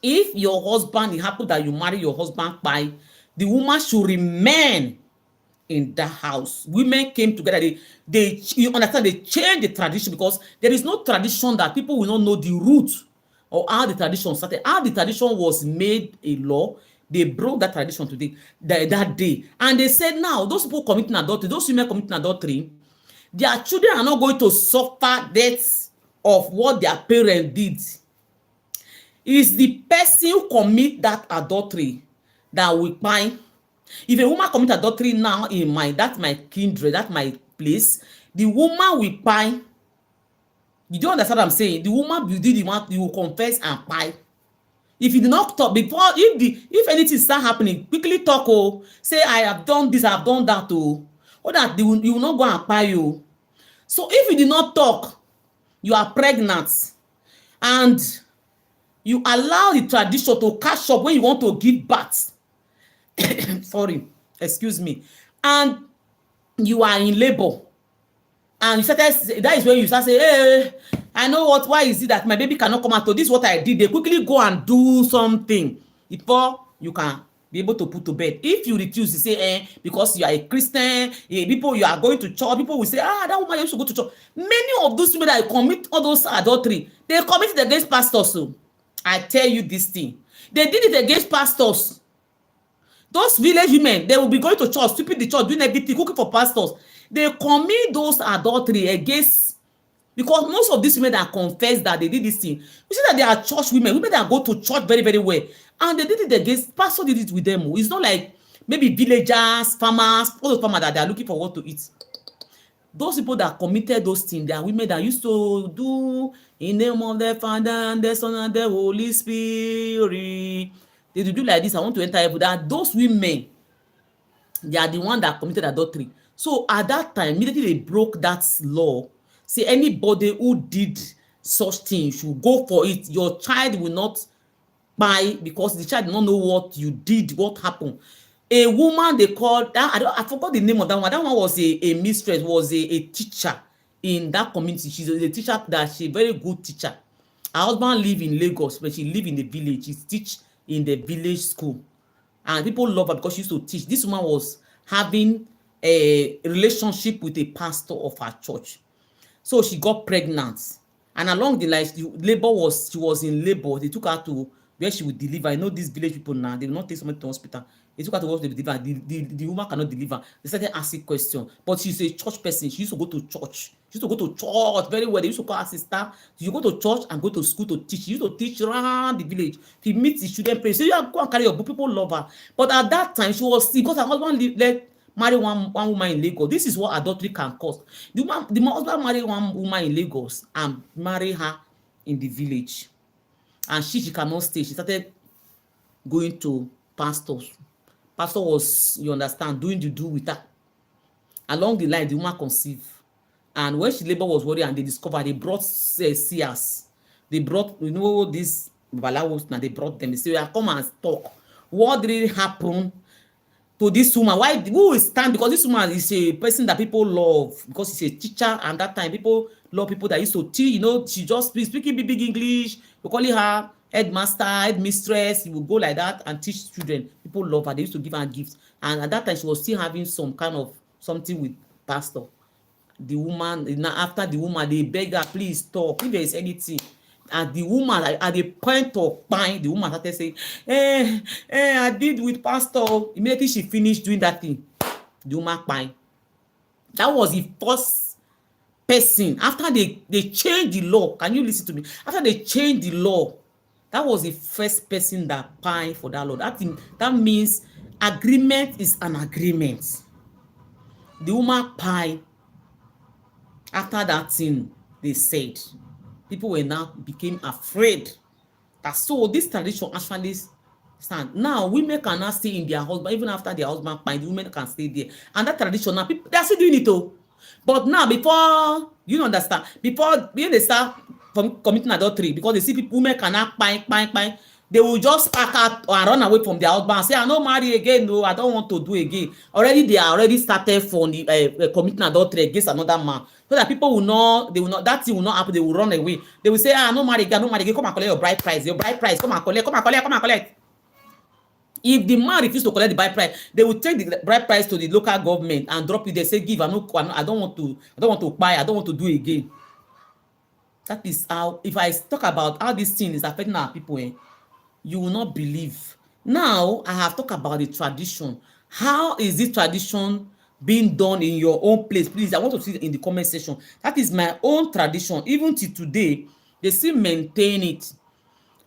If your husband, it happened that you marry your husband by, the woman should remain in that house. Women came together. You understand, they changed the tradition, because there is no tradition that people will not know the root or how the tradition started. How the tradition was made a law, they broke that tradition today, that day. And they said now, those people committing adultery, those women committing adultery, their children are not going to suffer deaths of what their parents did. It is the person who commit that adultery that will find. If a woman commit adultery now that's my kindred, that's my place, the woman will find. You don't understand what I'm saying? The woman will do the one, you will confess and find. If you do not talk before, if anything start happening, quickly talk. Oh, say I have done this, I have done that. Oh, or that you will not go and buy you. So if you do not talk, you are pregnant, and you allow the tradition to catch up when you want to give birth. Sorry, excuse me. And you are in labor, and you started, that is when you start saying, hey, I know what, why is it that my baby cannot come out? So this is what I did. They quickly go and do something before you can be able to put to bed. If you refuse to say, because you are a Christian, people, you are going to church, people will say, that woman used to go to church. Many of those women that commit all those adultery, they commit it against pastors. So I tell you this thing. They did it against pastors. Those village women, they will be going to church, sweeping the church, doing everything, cooking for pastors. They commit those adultery against, because most of these women that confess that they did this thing, you see that they are church women that go to church very, very well. And they did it against, pastor did it with them. It's not like maybe villagers, farmers, all those farmers that they are looking for what to eat. Those people that committed those things, they are women that used to do in the name of the Father and the Son and the Holy Spirit. They do like this, I want to enter heaven. That those women, they are the one that committed adultery. So at that time, immediately they broke that law. Say anybody who did such thing should go for it. Your child will not buy, because the child did not know what you did, what happened. A woman they called, I forgot the name of that one. That one was a mistress, was a teacher in that community. She's a teacher, that she's a very good teacher. Her husband live in Lagos, but she live in the village. She teach in the village school, and people love her because she used to teach. This woman was having a relationship with a pastor of her church, so she got pregnant, and along the line, she was in labor. They took her to where she would deliver. I know these village people now, they will not take somebody to hospital. They took her to hospital to deliver. The woman cannot deliver. They started asking questions. But she's a church person. She used to go to church. She used to go to church very well. They used to call her sister. You go to church and go to school to teach. She used to teach around the village. She meets the children, pray. So you go and carry your book. People love her. But at that time, she was sick because her husband let marry one woman in Lagos. This is what adultery can cause. The husband marry one woman in Lagos and marry her in the village. And she cannot stay. She started going to pastors. Pastor was, you understand, doing the do with her. Along the line, the woman conceived. And when she labor was worried and they discovered, they brought seers. They brought, this balawos, and they brought them. They say, come and talk. What really happened to this woman? Why? Who will stand? Because this woman is a person that people love, because she's a teacher, and that time people love people that used to teach. She just speaking big English. You call her headmaster, headmistress. You will go like that and teach children. People love her. They used to give her gifts, and at that time she was still having some kind of something with pastor. The woman, after the woman, they beg her, please talk if there is anything. And the woman, at the point of time, the woman started saying, I did with pastor. Immediately she finished doing that thing, the woman pine. That was the first person. After they changed the law, can you listen to me? After they changed the law, that was the first person that pine for that law. That means agreement is an agreement. The woman pine. After that thing they said, people were now became afraid. That so this tradition actually stand. Now women cannot stay in their husband, even after their husband pine, the women can stay there. And that tradition now, people they are still doing it though. But now, before you understand, before when they start from committing adultery, because they see people, women cannot pine, they will just pack out and run away from their husband and say, I don't marry again, no, I don't want to do again. Already they are already started for the committing adultery against another man. So that people will not, that thing will not happen, they will run away. They will say, no marry again, come and collect your bride price, come and collect. If the man refuse to collect the bride price, they will take the bride price to the local government and drop it. They say, give, I don't want to buy, I don't want to do again. That is how, if I talk about how this thing is affecting our people, you will not believe. Now, I have talked about the tradition. How is this tradition being done in your own place? Please, I want to see in the comment section. That is my own tradition. Even till today, they still maintain it.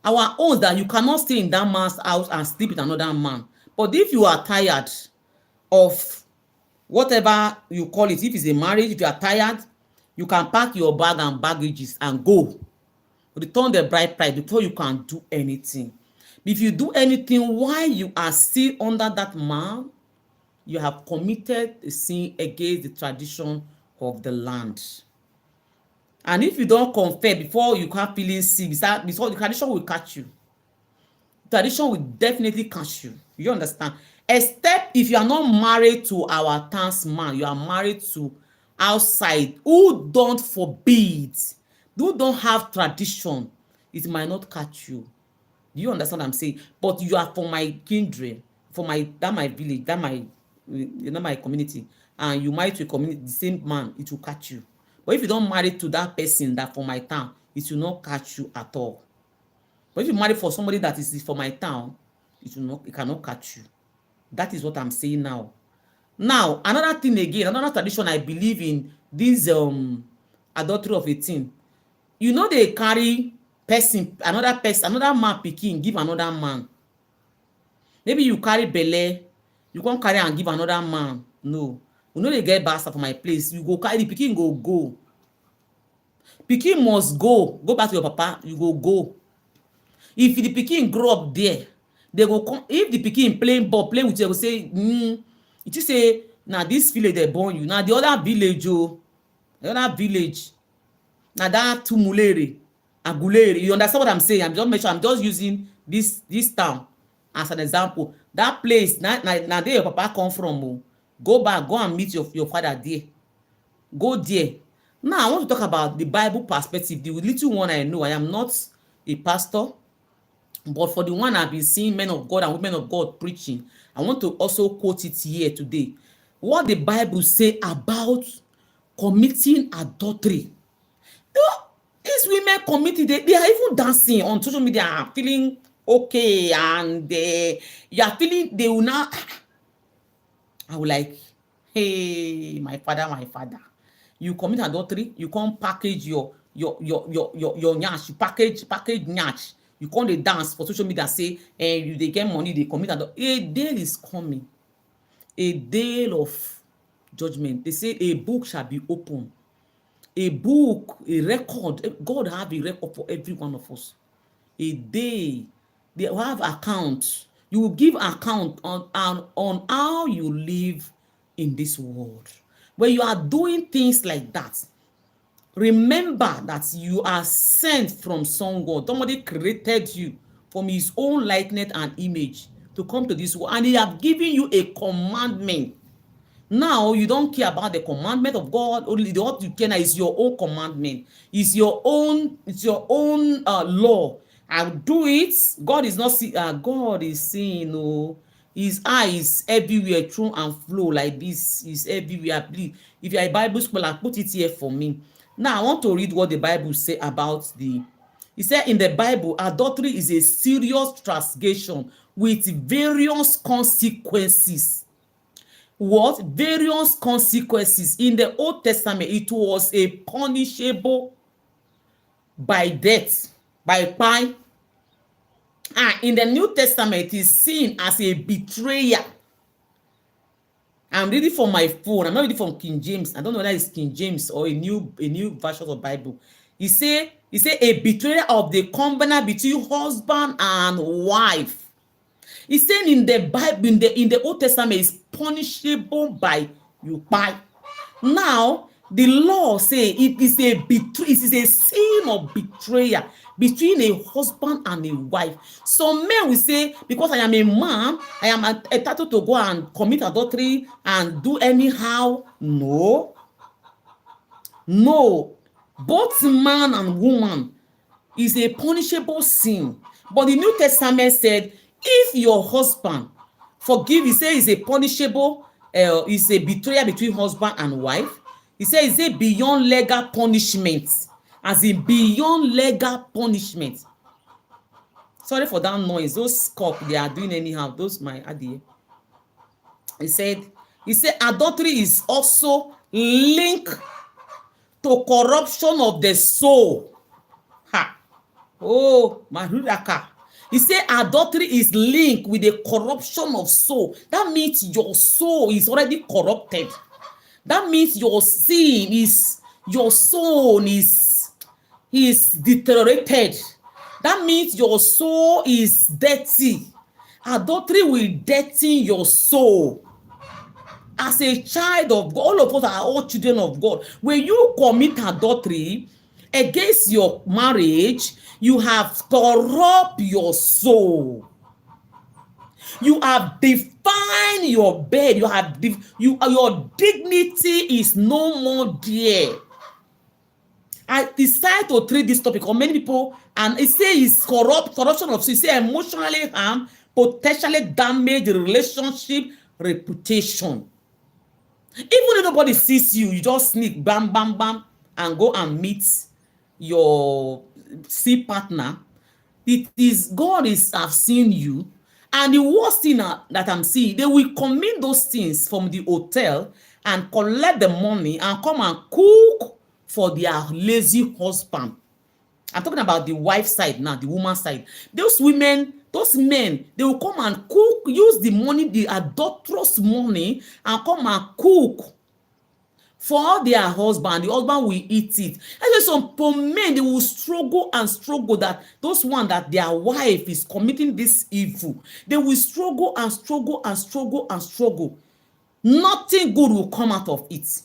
Our own that you cannot stay in that man's house and sleep with another man. But if you are tired of whatever you call it, if it's a marriage, if you are tired, you can pack your bag and baggages and go. Return the bride price before you can do anything. If you do anything while you are still under that man, you have committed a sin against the tradition of the land. And if you don't confess before you can't feeling sick, before the tradition will catch you. Tradition will definitely catch you. You understand? Except if you are not married to our townsman, you are married to outside who don't forbid, who don't have tradition, it might not catch you. Do you understand what I'm saying? But you are for my kindred, for my village, my community, and you marry to a community, the same man, it will catch you. But if you don't marry to that person that for my town, it will not catch you at all. But if you marry for somebody that is for my town, it cannot catch you. That is what I'm saying now. Now, another thing again, another tradition I believe in, this adultery of a thing. They carry another man pikin give another man. Maybe you carry belle, you can't carry and give another man. No. They get bastard for my place. You go carry the pikin, go. Pikin must go back to your papa, you go. If the pikin grow up there, they go come. If the pikin playing ball, playing with you, they go say, it is say, now this village they born you. Now the other village, now that Tumulere, Agulere. You understand what I'm saying? I'm just using this town as an example. That place, now there your papa come from. Go back, go and meet your father there. Go there. Now I want to talk about the Bible perspective. The little one I know, I am not a pastor. But for the one I've been seeing men of God and women of God preaching, I want to also quote it here today. What the Bible say about committing adultery. These women committed, they are even dancing on social media, feeling okay, and you are feeling they will now. I will like, hey, my father, my father. You commit adultery, you can't package your nyash, you package nyash. You can't dey dance for social media say you they get money, they commit adultery. A day is coming, a day of judgment. They say a book shall be opened. A book, a record. God have a record for every one of us. A day, they have account. You will give account on how you live in this world. When you are doing things like that, remember that you are sent from someone. Somebody created you from his own likeness and image to come to this world, and he have given you a commandment. Now you don't care about the commandment of God. Only the what you care now is your own commandment. It's your own law. I'll do it. God is not see. God is saying, no. His eye is everywhere, through and flow like this. Is everywhere. Please, if you are a Bible scholar, put it here for me. Now I want to read what the Bible say about the. He said in the Bible, adultery is a serious transgression with various consequences. What? Various consequences. In the Old Testament, it was a punishable by death, by pine. And in the New Testament, it is seen as a betrayal. I'm reading from my phone. I'm not reading from King James. I don't know whether it's King James or a new version of Bible. He say a betrayal of the covenant between husband and wife. He's saying in the Bible, in the Old Testament, is punishable by you buy. Now, the law say it is a sin of betrayal between a husband and a wife. Some men will say, because I am a man, I am entitled to go and commit adultery and do anyhow. No. Both man and woman is a punishable sin. But the New Testament said, if your husband forgive, he says it's a punishable, it's a betrayal between husband and wife. He says it's a beyond legal punishment, as in beyond legal punishment. Sorry for that noise. Those cock, they are doing anyhow. Those my idea. He said adultery is also linked to corruption of the soul. Ha. Oh, Marudaka. He said adultery is linked with the corruption of soul. That means your soul is already corrupted. That means your sin is, your soul is deteriorated. That means your soul is dirty. Adultery will dirty your soul. As a child of God, all of us are all children of God. When you commit adultery against your marriage, you have corrupt your soul. You have defined your bed. Your dignity is no more there. I decide to treat this topic on many people, and it says corruption of soul. It says emotionally harm, potentially damage the relationship reputation. Even if nobody sees you, you just sneak, bam, bam, bam, and go and meet your partner. It is God have seen you, and the worst thing that I'm seeing, they will commit those things from the hotel and collect the money and come and cook for their lazy husband. I'm talking about the wife side now, the woman side. Those women, those men, they will come and cook, use the money, the adulterous money, and come and cook for their husband. The husband will eat it. And some men, they will struggle and struggle, that those one that their wife is committing this evil, they will struggle and struggle and struggle and struggle. Nothing good will come out of it.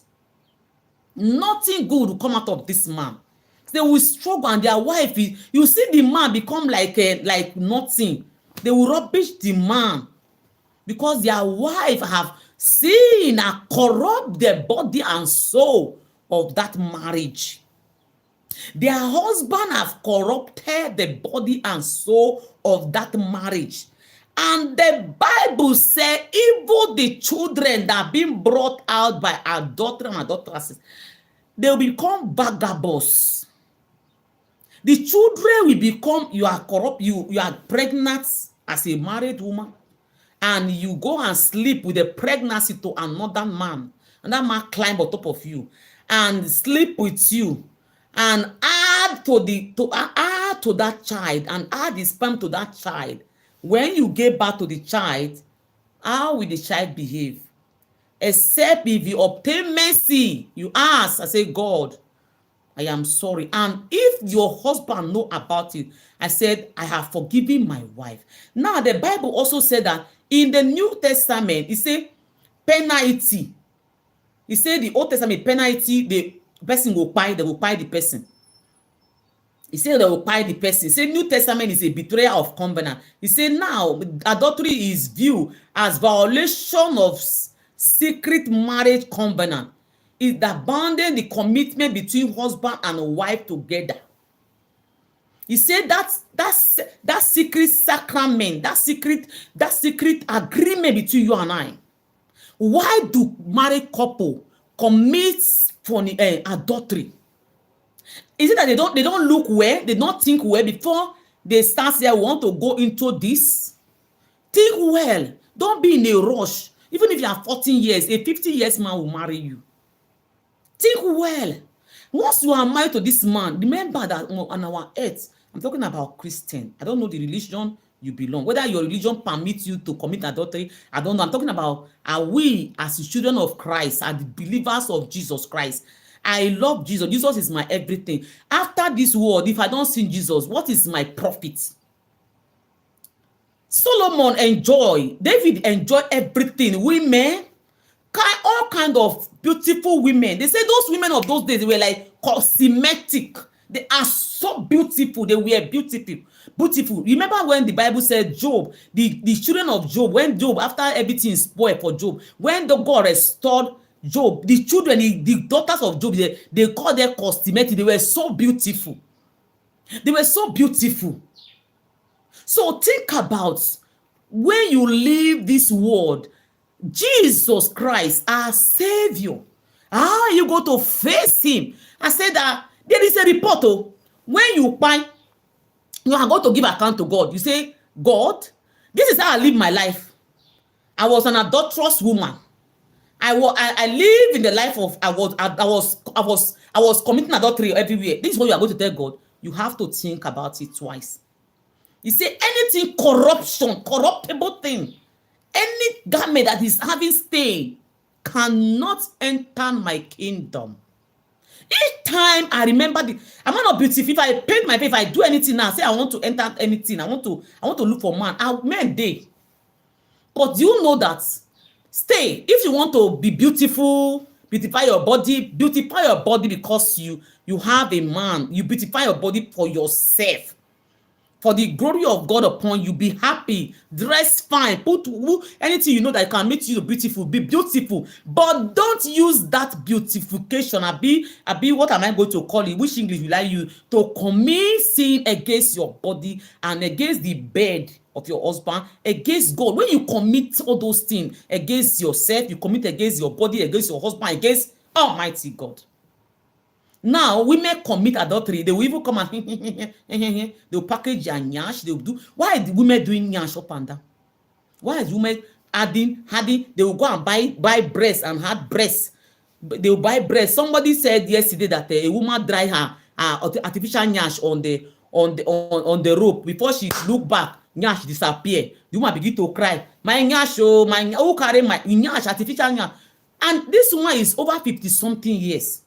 Nothing good will come out of this man. They will struggle, and their wife is, you see the man become like nothing. They will rubbish the man because their wife have seen and corrupt the body and soul of that marriage. Their husband have corrupted the body and soul of that marriage. And the Bible said, even the children that have been brought out by adultery and adulteresses, they will become vagabonds. The children will become, you are corrupt, you are pregnant as a married woman, and you go and sleep with the pregnancy to another man, and that man climb on top of you and sleep with you, and add to that child, and add the sperm to that child. When you give birth to the child, how will the child behave? Except if you obtain mercy, you ask and say, God, I am sorry. And if your husband know about it, I said, I have forgiven my wife. Now, the Bible also said that in the New Testament, it say penalty. It say the Old Testament penalty, the person will pay, they will pay the person. He said they will pay the person. He said New Testament is a betrayal of covenant. He said now adultery is viewed as violation of secret marriage covenant. Is that bounding the commitment between husband and wife together. He said that secret sacrament, that secret agreement between you and I. Why do married couple commit for adultery? Is it that they don't look well, they don't think well before they start say, I want to go into this? Think well. Don't be in a rush. Even if you are 14 years, a 50 years man will marry you. Think well. Once you are married to this man, remember that on our earth, I'm talking about Christian. I don't know the religion you belong. Whether your religion permits you to commit adultery, I don't know. I'm talking about, are we as the children of Christ, are the believers of Jesus Christ? I love Jesus. Jesus is my everything. After this world, if I don't see Jesus, what is my profit? Solomon David enjoyed everything. Women, all kind of beautiful women. They say those women of those days, they were like cosmetic. They are so beautiful. They were beautiful. Remember when the Bible said Job, the children of Job, when Job, after everything spoiled for Job, when the God restored Job, the children, the daughters of Job, they called them cosmetic. They were so beautiful. They were so beautiful. So think about when you leave this world, Jesus Christ, our Savior, how are you going to face him? I said that there is a report. Oh, when you find you are going to give account to God, you say, God, this is how I live my life. I was an adulterous woman. I live in the life of I was committing adultery everywhere. This is what you are going to tell God. You have to think about it twice. You say anything corruptible thing, any garment that is having stain cannot enter my kingdom. Each time I remember am I not beautiful? If I paint my face, if I do anything now, say I want to enter anything, I want to look for man. Men dey. But do you know that? Stay. If you want to be beautiful, beautify your body because you have a man. You beautify your body for yourself. For the glory of God upon you, be happy, dress fine, put anything you know that can make you beautiful, be beautiful. But don't use that beautification, abi what am I going to call it? Which English will I use? To commit sin against your body and against the bed of your husband, against God. When you commit all those things against yourself, you commit against your body, against your husband, against Almighty God. Now, women commit adultery. They will even come and they will package their nyash. They will do. Why are the women doing nyash up and down? Why is women adding? They will go and buy breasts and add breasts. They will buy breasts. Somebody said yesterday that a woman dry her artificial nyash on the rope. Before she look back, nyash disappear. The woman begin to cry. My nyash, who carry my nyash, artificial nyash? And this woman is over 50-something years.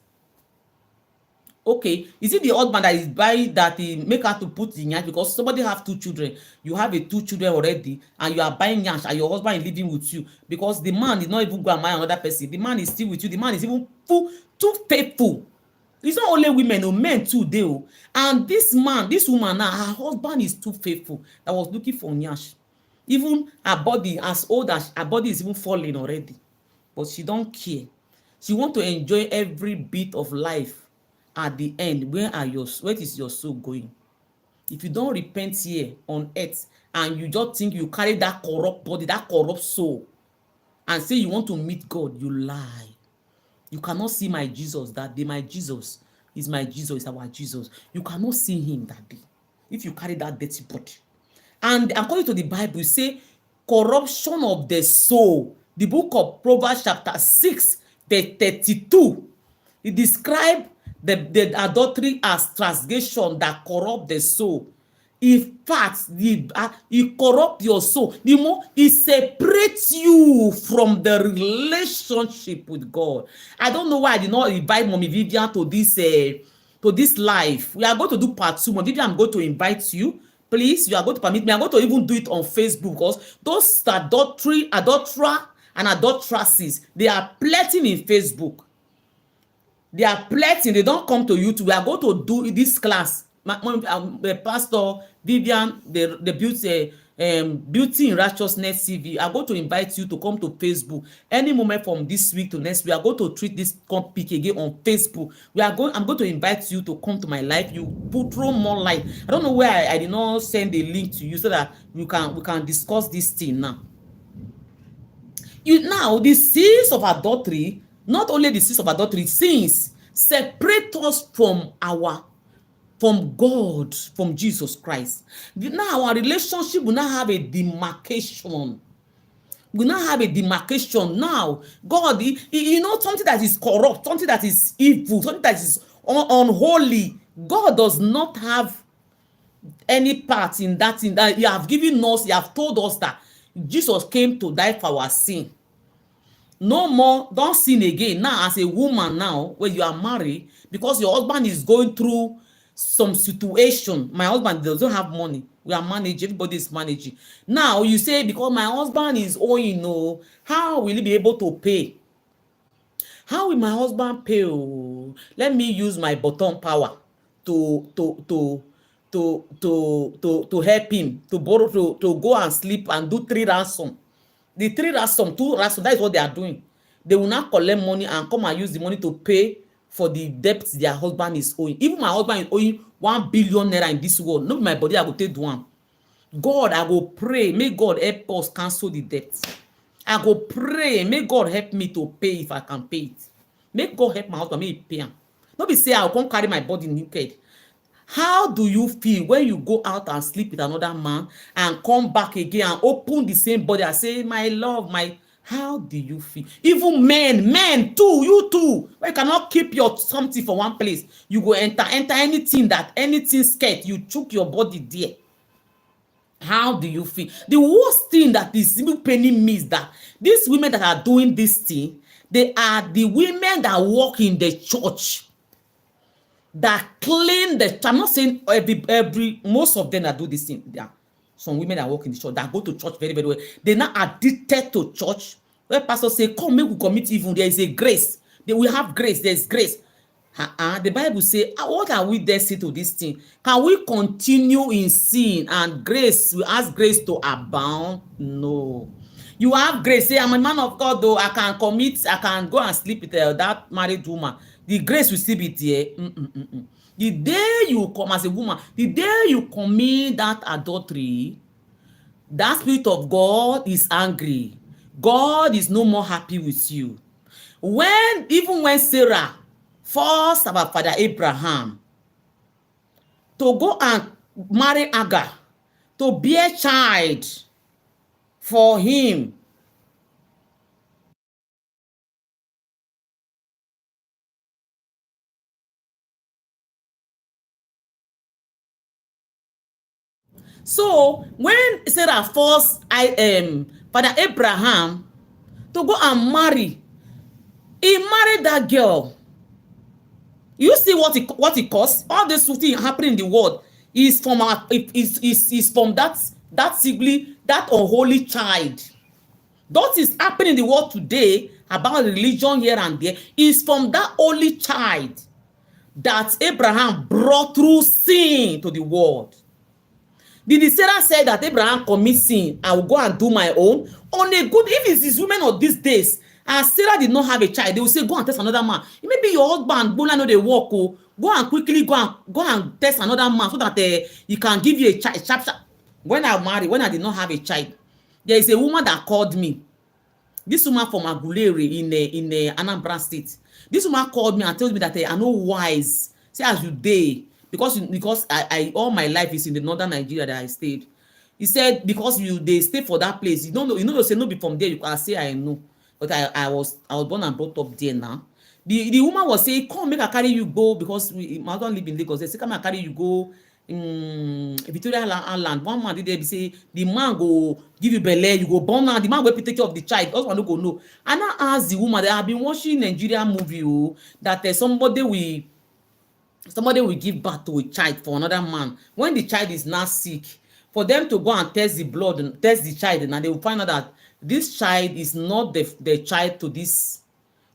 Okay, is it the husband that is buying that he make her to put the nyash because somebody have 2 children? You have 2 children already, and you are buying nyash, and your husband is living with you because the man is not even going to marry another person. The man is still with you. The man is even too faithful. It's not only women, no, men too. And this woman now, her husband is too faithful. That was looking for nyash. Even her body, as old as her body is even falling already, but she don't care. She want to enjoy every bit of life. At the end, where is your soul going? If you don't repent here on earth and you just think you carry that corrupt body, that corrupt soul, and say you want to meet God, you lie. You cannot see my Jesus that day. My Jesus, is my Jesus, is our Jesus. You cannot see him that day if you carry that dirty body. And according to the Bible, you say corruption of the soul. The book of Proverbs chapter 6, verse 32. It describes the adultery as transgression that corrupt the soul. In fact, it corrupt your soul. The more it separates you from the relationship with God. I don't know why I did not invite Mommy Vivian to this live. We are going to do part 2. Mommy Vivian, I'm going to invite you. Please, you are going to permit me. I'm going to even do it on Facebook, because those adulterer and adulteresses, they are plenty in Facebook. They are plenty. They don't come to YouTube. We are going to do this class. Pastor Vivian, the Beauty in Righteousness TV. I'm going to invite you to come to Facebook any moment from this week to next week. We are going to treat this topic again on Facebook. I'm going to invite you to come to my life. You put throw more light. I don't know where I did not send a link to you so that we can discuss this thing now. Now the sins of adultery, not only the sins of adultery, sins separate us from God, from Jesus Christ. Now our relationship will now have a demarcation. We now have a demarcation. Now God, something that is corrupt, something that is evil, something that is unholy, God does not have any part in that thing. That He have given us, He have told us that Jesus came to die for our sin. No more, don't sin again. Now, as a woman now, when you are married, because your husband is going through some situation, my husband doesn't have money, we are managing, everybody is managing. Now, you say, because my husband is owing, how will he be able to pay? How will my husband pay? Let me use my bottom power to help him, to borrow, to go and sleep and do 3 ransom. The 3 ransom, 2 ransom, that is what they are doing. They will not collect money and come and use the money to pay for the debts their husband is owing. Even my husband is owing 1 billion naira in this world. Not my body, I go take one. God, I go pray, may God help us cancel the debts. I go pray, may God help me to pay if I can pay it. May God help my husband, may he pay him. Not be say I can't carry my body naked. How do you feel when you go out and sleep with another man and come back again and open the same body and say, my love, how do you feel? Even men too, you too. When you cannot keep your something for one place, you go enter anything scared, you choke your body there. How do you feel? The worst thing that is even paining me is that these women that are doing this thing, they are the women that work in the church, that clean the. I'm not saying every most of them that do this thing. There are some women that work in the church that go to church very, very well. They're not addicted to church. Where pastor say, come, make we commit evil. There is a grace. We have grace. There's grace. The Bible say, what are we destined to this thing? Can we continue in sin and grace? We ask grace to abound? No. You have grace. Say, I'm a man of God, though. I can go and sleep with that married woman. The grace will still be there. The day you come as a woman, the day you commit that adultery, that spirit of God is angry. God is no more happy with you. Even when Sarah forced our father Abraham to go and marry Agar, to bear child for him, so when Sarah forced father Abraham to go and marry, he married that girl. You see what it costs? All this thing happening in the world is from that unholy child. That is happening in the world today about religion here and there is from that holy child that Abraham brought through sin to the world. Did Sarah say that Abraham commit sin? I will go and do my own. On a good, if it's these women of these days, and Sarah did not have a child, they will say, go and test another man. It may be your husband, go and know they work. Go and quickly go and test another man so that he can give you a child. Sharp. When I married, when I did not have a child, there is a woman that called me. This woman from Agulere in Anambra State. This woman called me and told me that I know wise Say as you dey, because I all my life is in the northern Nigeria that I stayed. He said because you dey stay for that place, you know say no be from there. You can say I know, but I was born and brought up there now. The woman was saying, come make I carry you go, because my husband live in Lagos. They say come and carry you go Victoria Island. One man did there be say the man go give you belle, you go born am, the man go help you take care of the child, husband no go know. And I ask the woman, that have been watching Nigerian movie that somebody will give birth to a child for another man. When the child is now sick, for them to go and test the blood and test the child, and they will find out that this child is not the child to this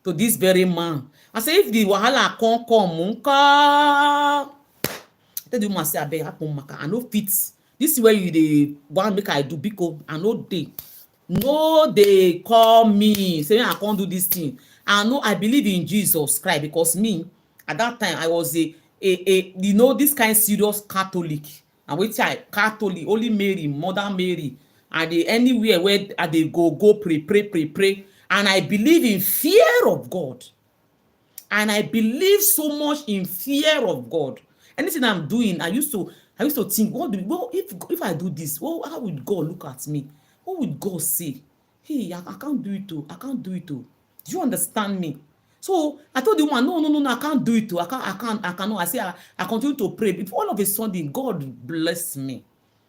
very man. I say if the wahala come nka, tell the woman say abeg happen maka, I no fit. This is where you dey wan make I do biko, I no dey. No dey call me say I can't do this thing. I believe in Jesus Christ, because me at that time I was a this kind serious Catholic. And wetin I Catholic, Holy Mary, Mother Mary, and anywhere where I dey go pray. And I believe in fear of God. And I believe so much in fear of God. Anything I'm doing, I used to think, if I do this, how would God look at me? What would God say? Hey, I can't do it too. I can't do it too. Do you understand me? So I told the woman, no, I can't do it too. I cannot. I say I continue to pray. But all of a sudden, God bless me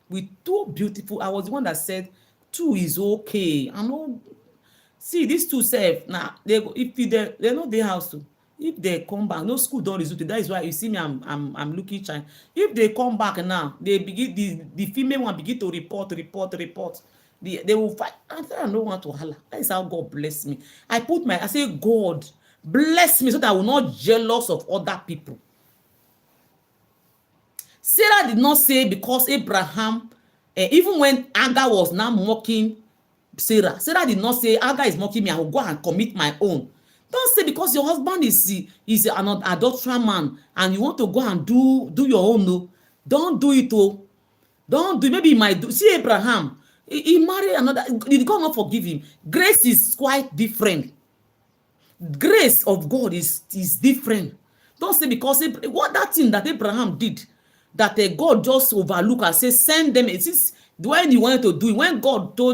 with two beautiful. I was the one that said, two is okay. I know. See, these two self now, they know their house too. If they come back, no school don't resume. That is why you see me, I'm looking child. If they come back now, they begin the female one begin to report. They will fight. I say I don't want to holler. That is how God bless me. I say God bless me so that I will not jealous of other people. Sarah did not say because Abraham, even when Agar was now mocking Sarah did not say Agar is mocking me, I will go and commit my own. Don't say because your husband is an adulterer man and you want to go and do your own. No, don't do it. Don't do it. Maybe he might do. See Abraham, he married another. Did God not forgive him? Grace is quite different. Grace of God is different. Don't say because what that thing that Abraham did, that God just overlook and say send them. It is when you wanted to do it,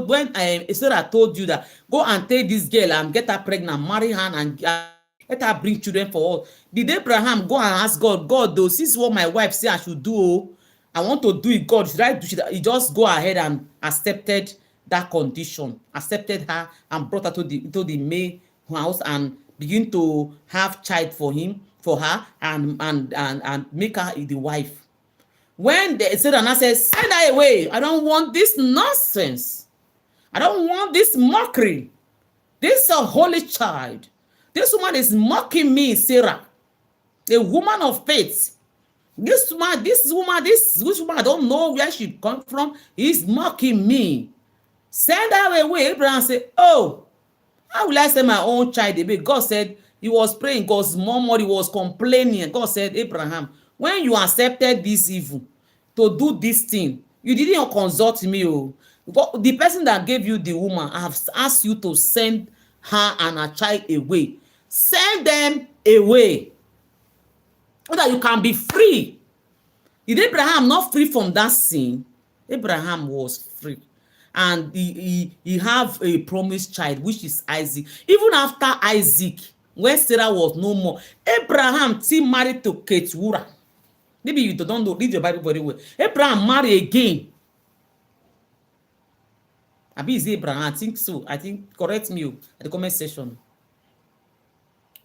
when Sarah told you that go and take this girl and get her pregnant, marry her and let her bring children for us. Did Abraham go and ask God, though, this is what my wife say I should do, I want to do it, God, should I do it? He just go ahead and accepted that condition, accepted her and brought her to the May house and begin to have child for her and make her the wife. When they said, and I said, send her away. I don't want this nonsense. I don't want this mockery. This is a holy child. This woman is mocking me, Sarah, a woman of faith. This woman, I don't know where she come from, is mocking me. Send her away. Abraham said, oh, how will I send my own child away? God said, he was praying, God's murmured, he was complaining. God said, Abraham, when you accepted this evil to do this thing, you didn't consult me. The person that gave you the woman, I have asked you to send her and her child away. Send them away so that you can be free. Did Abraham not free from that sin? Abraham was free. And he have a promised child, which is Isaac. Even after Isaac, when Sarah was no more, Abraham still married to Keturah. Maybe you don't know, read your Bible very well. Abraham married again. Abi is Abraham? I think so. I think, correct me at the comment section.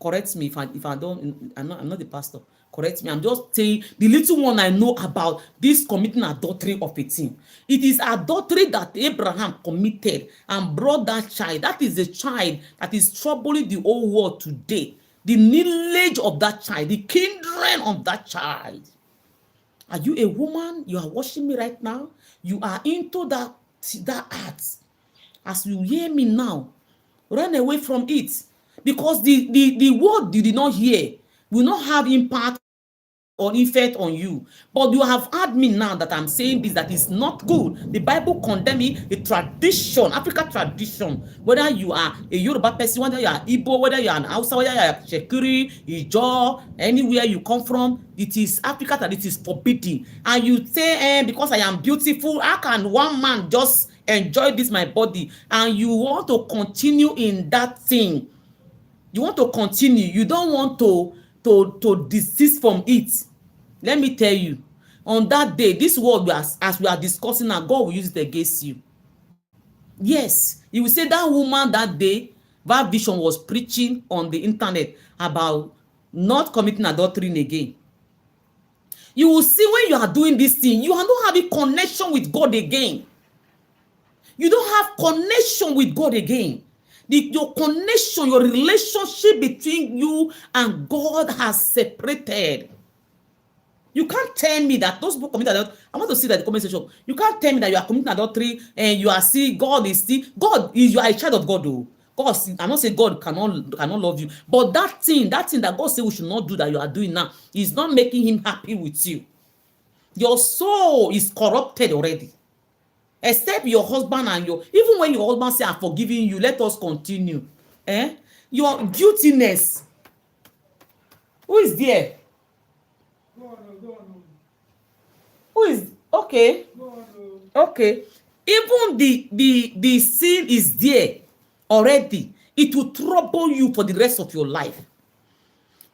Correct me if I don't, I'm not the pastor. Correct me. I'm just saying the little one I know about this committing adultery of a teen. It is adultery that Abraham committed and brought that child. That is the child that is troubling the whole world today. The lineage of that child, the kindred of that child. Are you a woman? You are watching me right now. You are into that art. As you hear me now, run away from it. Because the word you did not hear will not have impact or effect on you. But you have heard me now that I'm saying this, that is not good. The Bible condemn it, the tradition, African tradition, whether you are a Yoruba person, whether you are Igbo, whether you are an Hausa, whether you are Shekiri, Ijaw, anywhere you come from, it is Africa that it is forbidden. And you say, because I am beautiful, how can one man just enjoy this my body? And you want to continue in that thing. You want to continue. You don't want to desist from it. Let me tell you, on that day, this word as we are discussing now, God will use it against you. Yes, he will say that woman that day, that vision was preaching on the internet about not committing adultery again. You will see when you are doing this thing, you are not having connection with God again. You don't have connection with God again. Your connection, your relationship between you and God has separated. You can't tell me that those people commit adultery. I want to see that in the comment section. You can't tell me that you are committing adultery and you are still, God is still, you are a child of God though. God, I'm not saying God cannot love you, but that thing that God said we should not do that you are doing now is not making him happy with you. Your soul is corrupted already. Except your husband and even when your husband say I'm forgiving you, let us continue. Your guiltiness. Who is there? Go on. Who is okay? Okay. Even the sin is there already. It will trouble you for the rest of your life.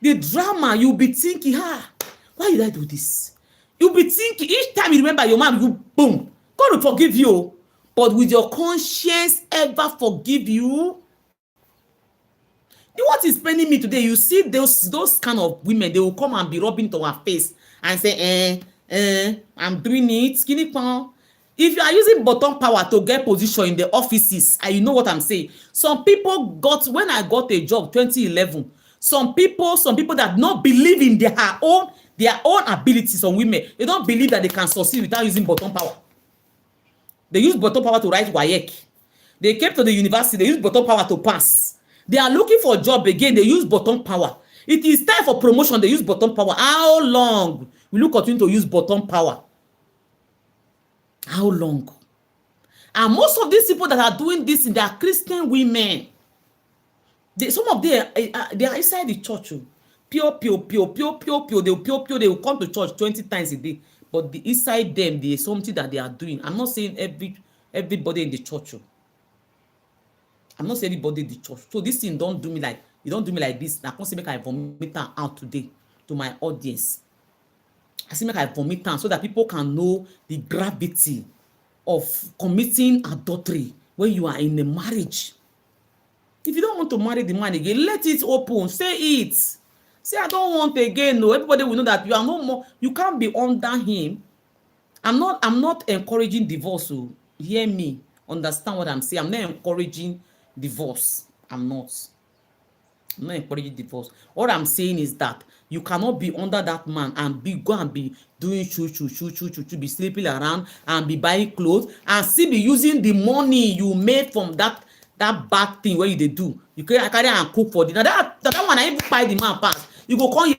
The drama, you'll be thinking, why did I do this? You'll be thinking, each time you remember your mom, you boom. God will forgive you. But will your conscience ever forgive you? What is paining me today, you see those kind of women, they will come and be rubbing to her face and say, I'm doing it. Skinny pon. If you are using bottom power to get position in the offices, and you know what I'm saying, some people when I got a job 2011, some people that not believe in their own abilities, some women, they don't believe that they can succeed without using bottom power. They use bottom power to write WAEC. They came to the university, they use bottom power to pass. They are looking for a job again, they use bottom power. It is time for promotion, they use bottom power. How long will you continue to use bottom power? How long? And most of these people that are doing this, they are Christian women. Some of them, they are inside the church. Pure. They will come to church 20 times a day. But inside them, there is something that they are doing. I'm not saying everybody in the church. I'm not saying everybody in the church. So this thing don't do me like this. I can't say make I vomit out today to my audience. I say make I vomit out so that people can know the gravity of committing adultery when you are in a marriage. If you don't want to marry the man again, let it open. Say it. Say I don't want again. No, everybody will know that you are no more. You can't be under him. I'm not encouraging divorce. So hear me. Understand what I'm saying. I'm not encouraging divorce. I'm not encouraging divorce. What I'm saying is that you cannot be under that man and go and be doing be sleeping around and be buying clothes and still be using the money you made from that bad thing where you they do. You carry and cook for dinner. That one I even buy the man pass. You go come here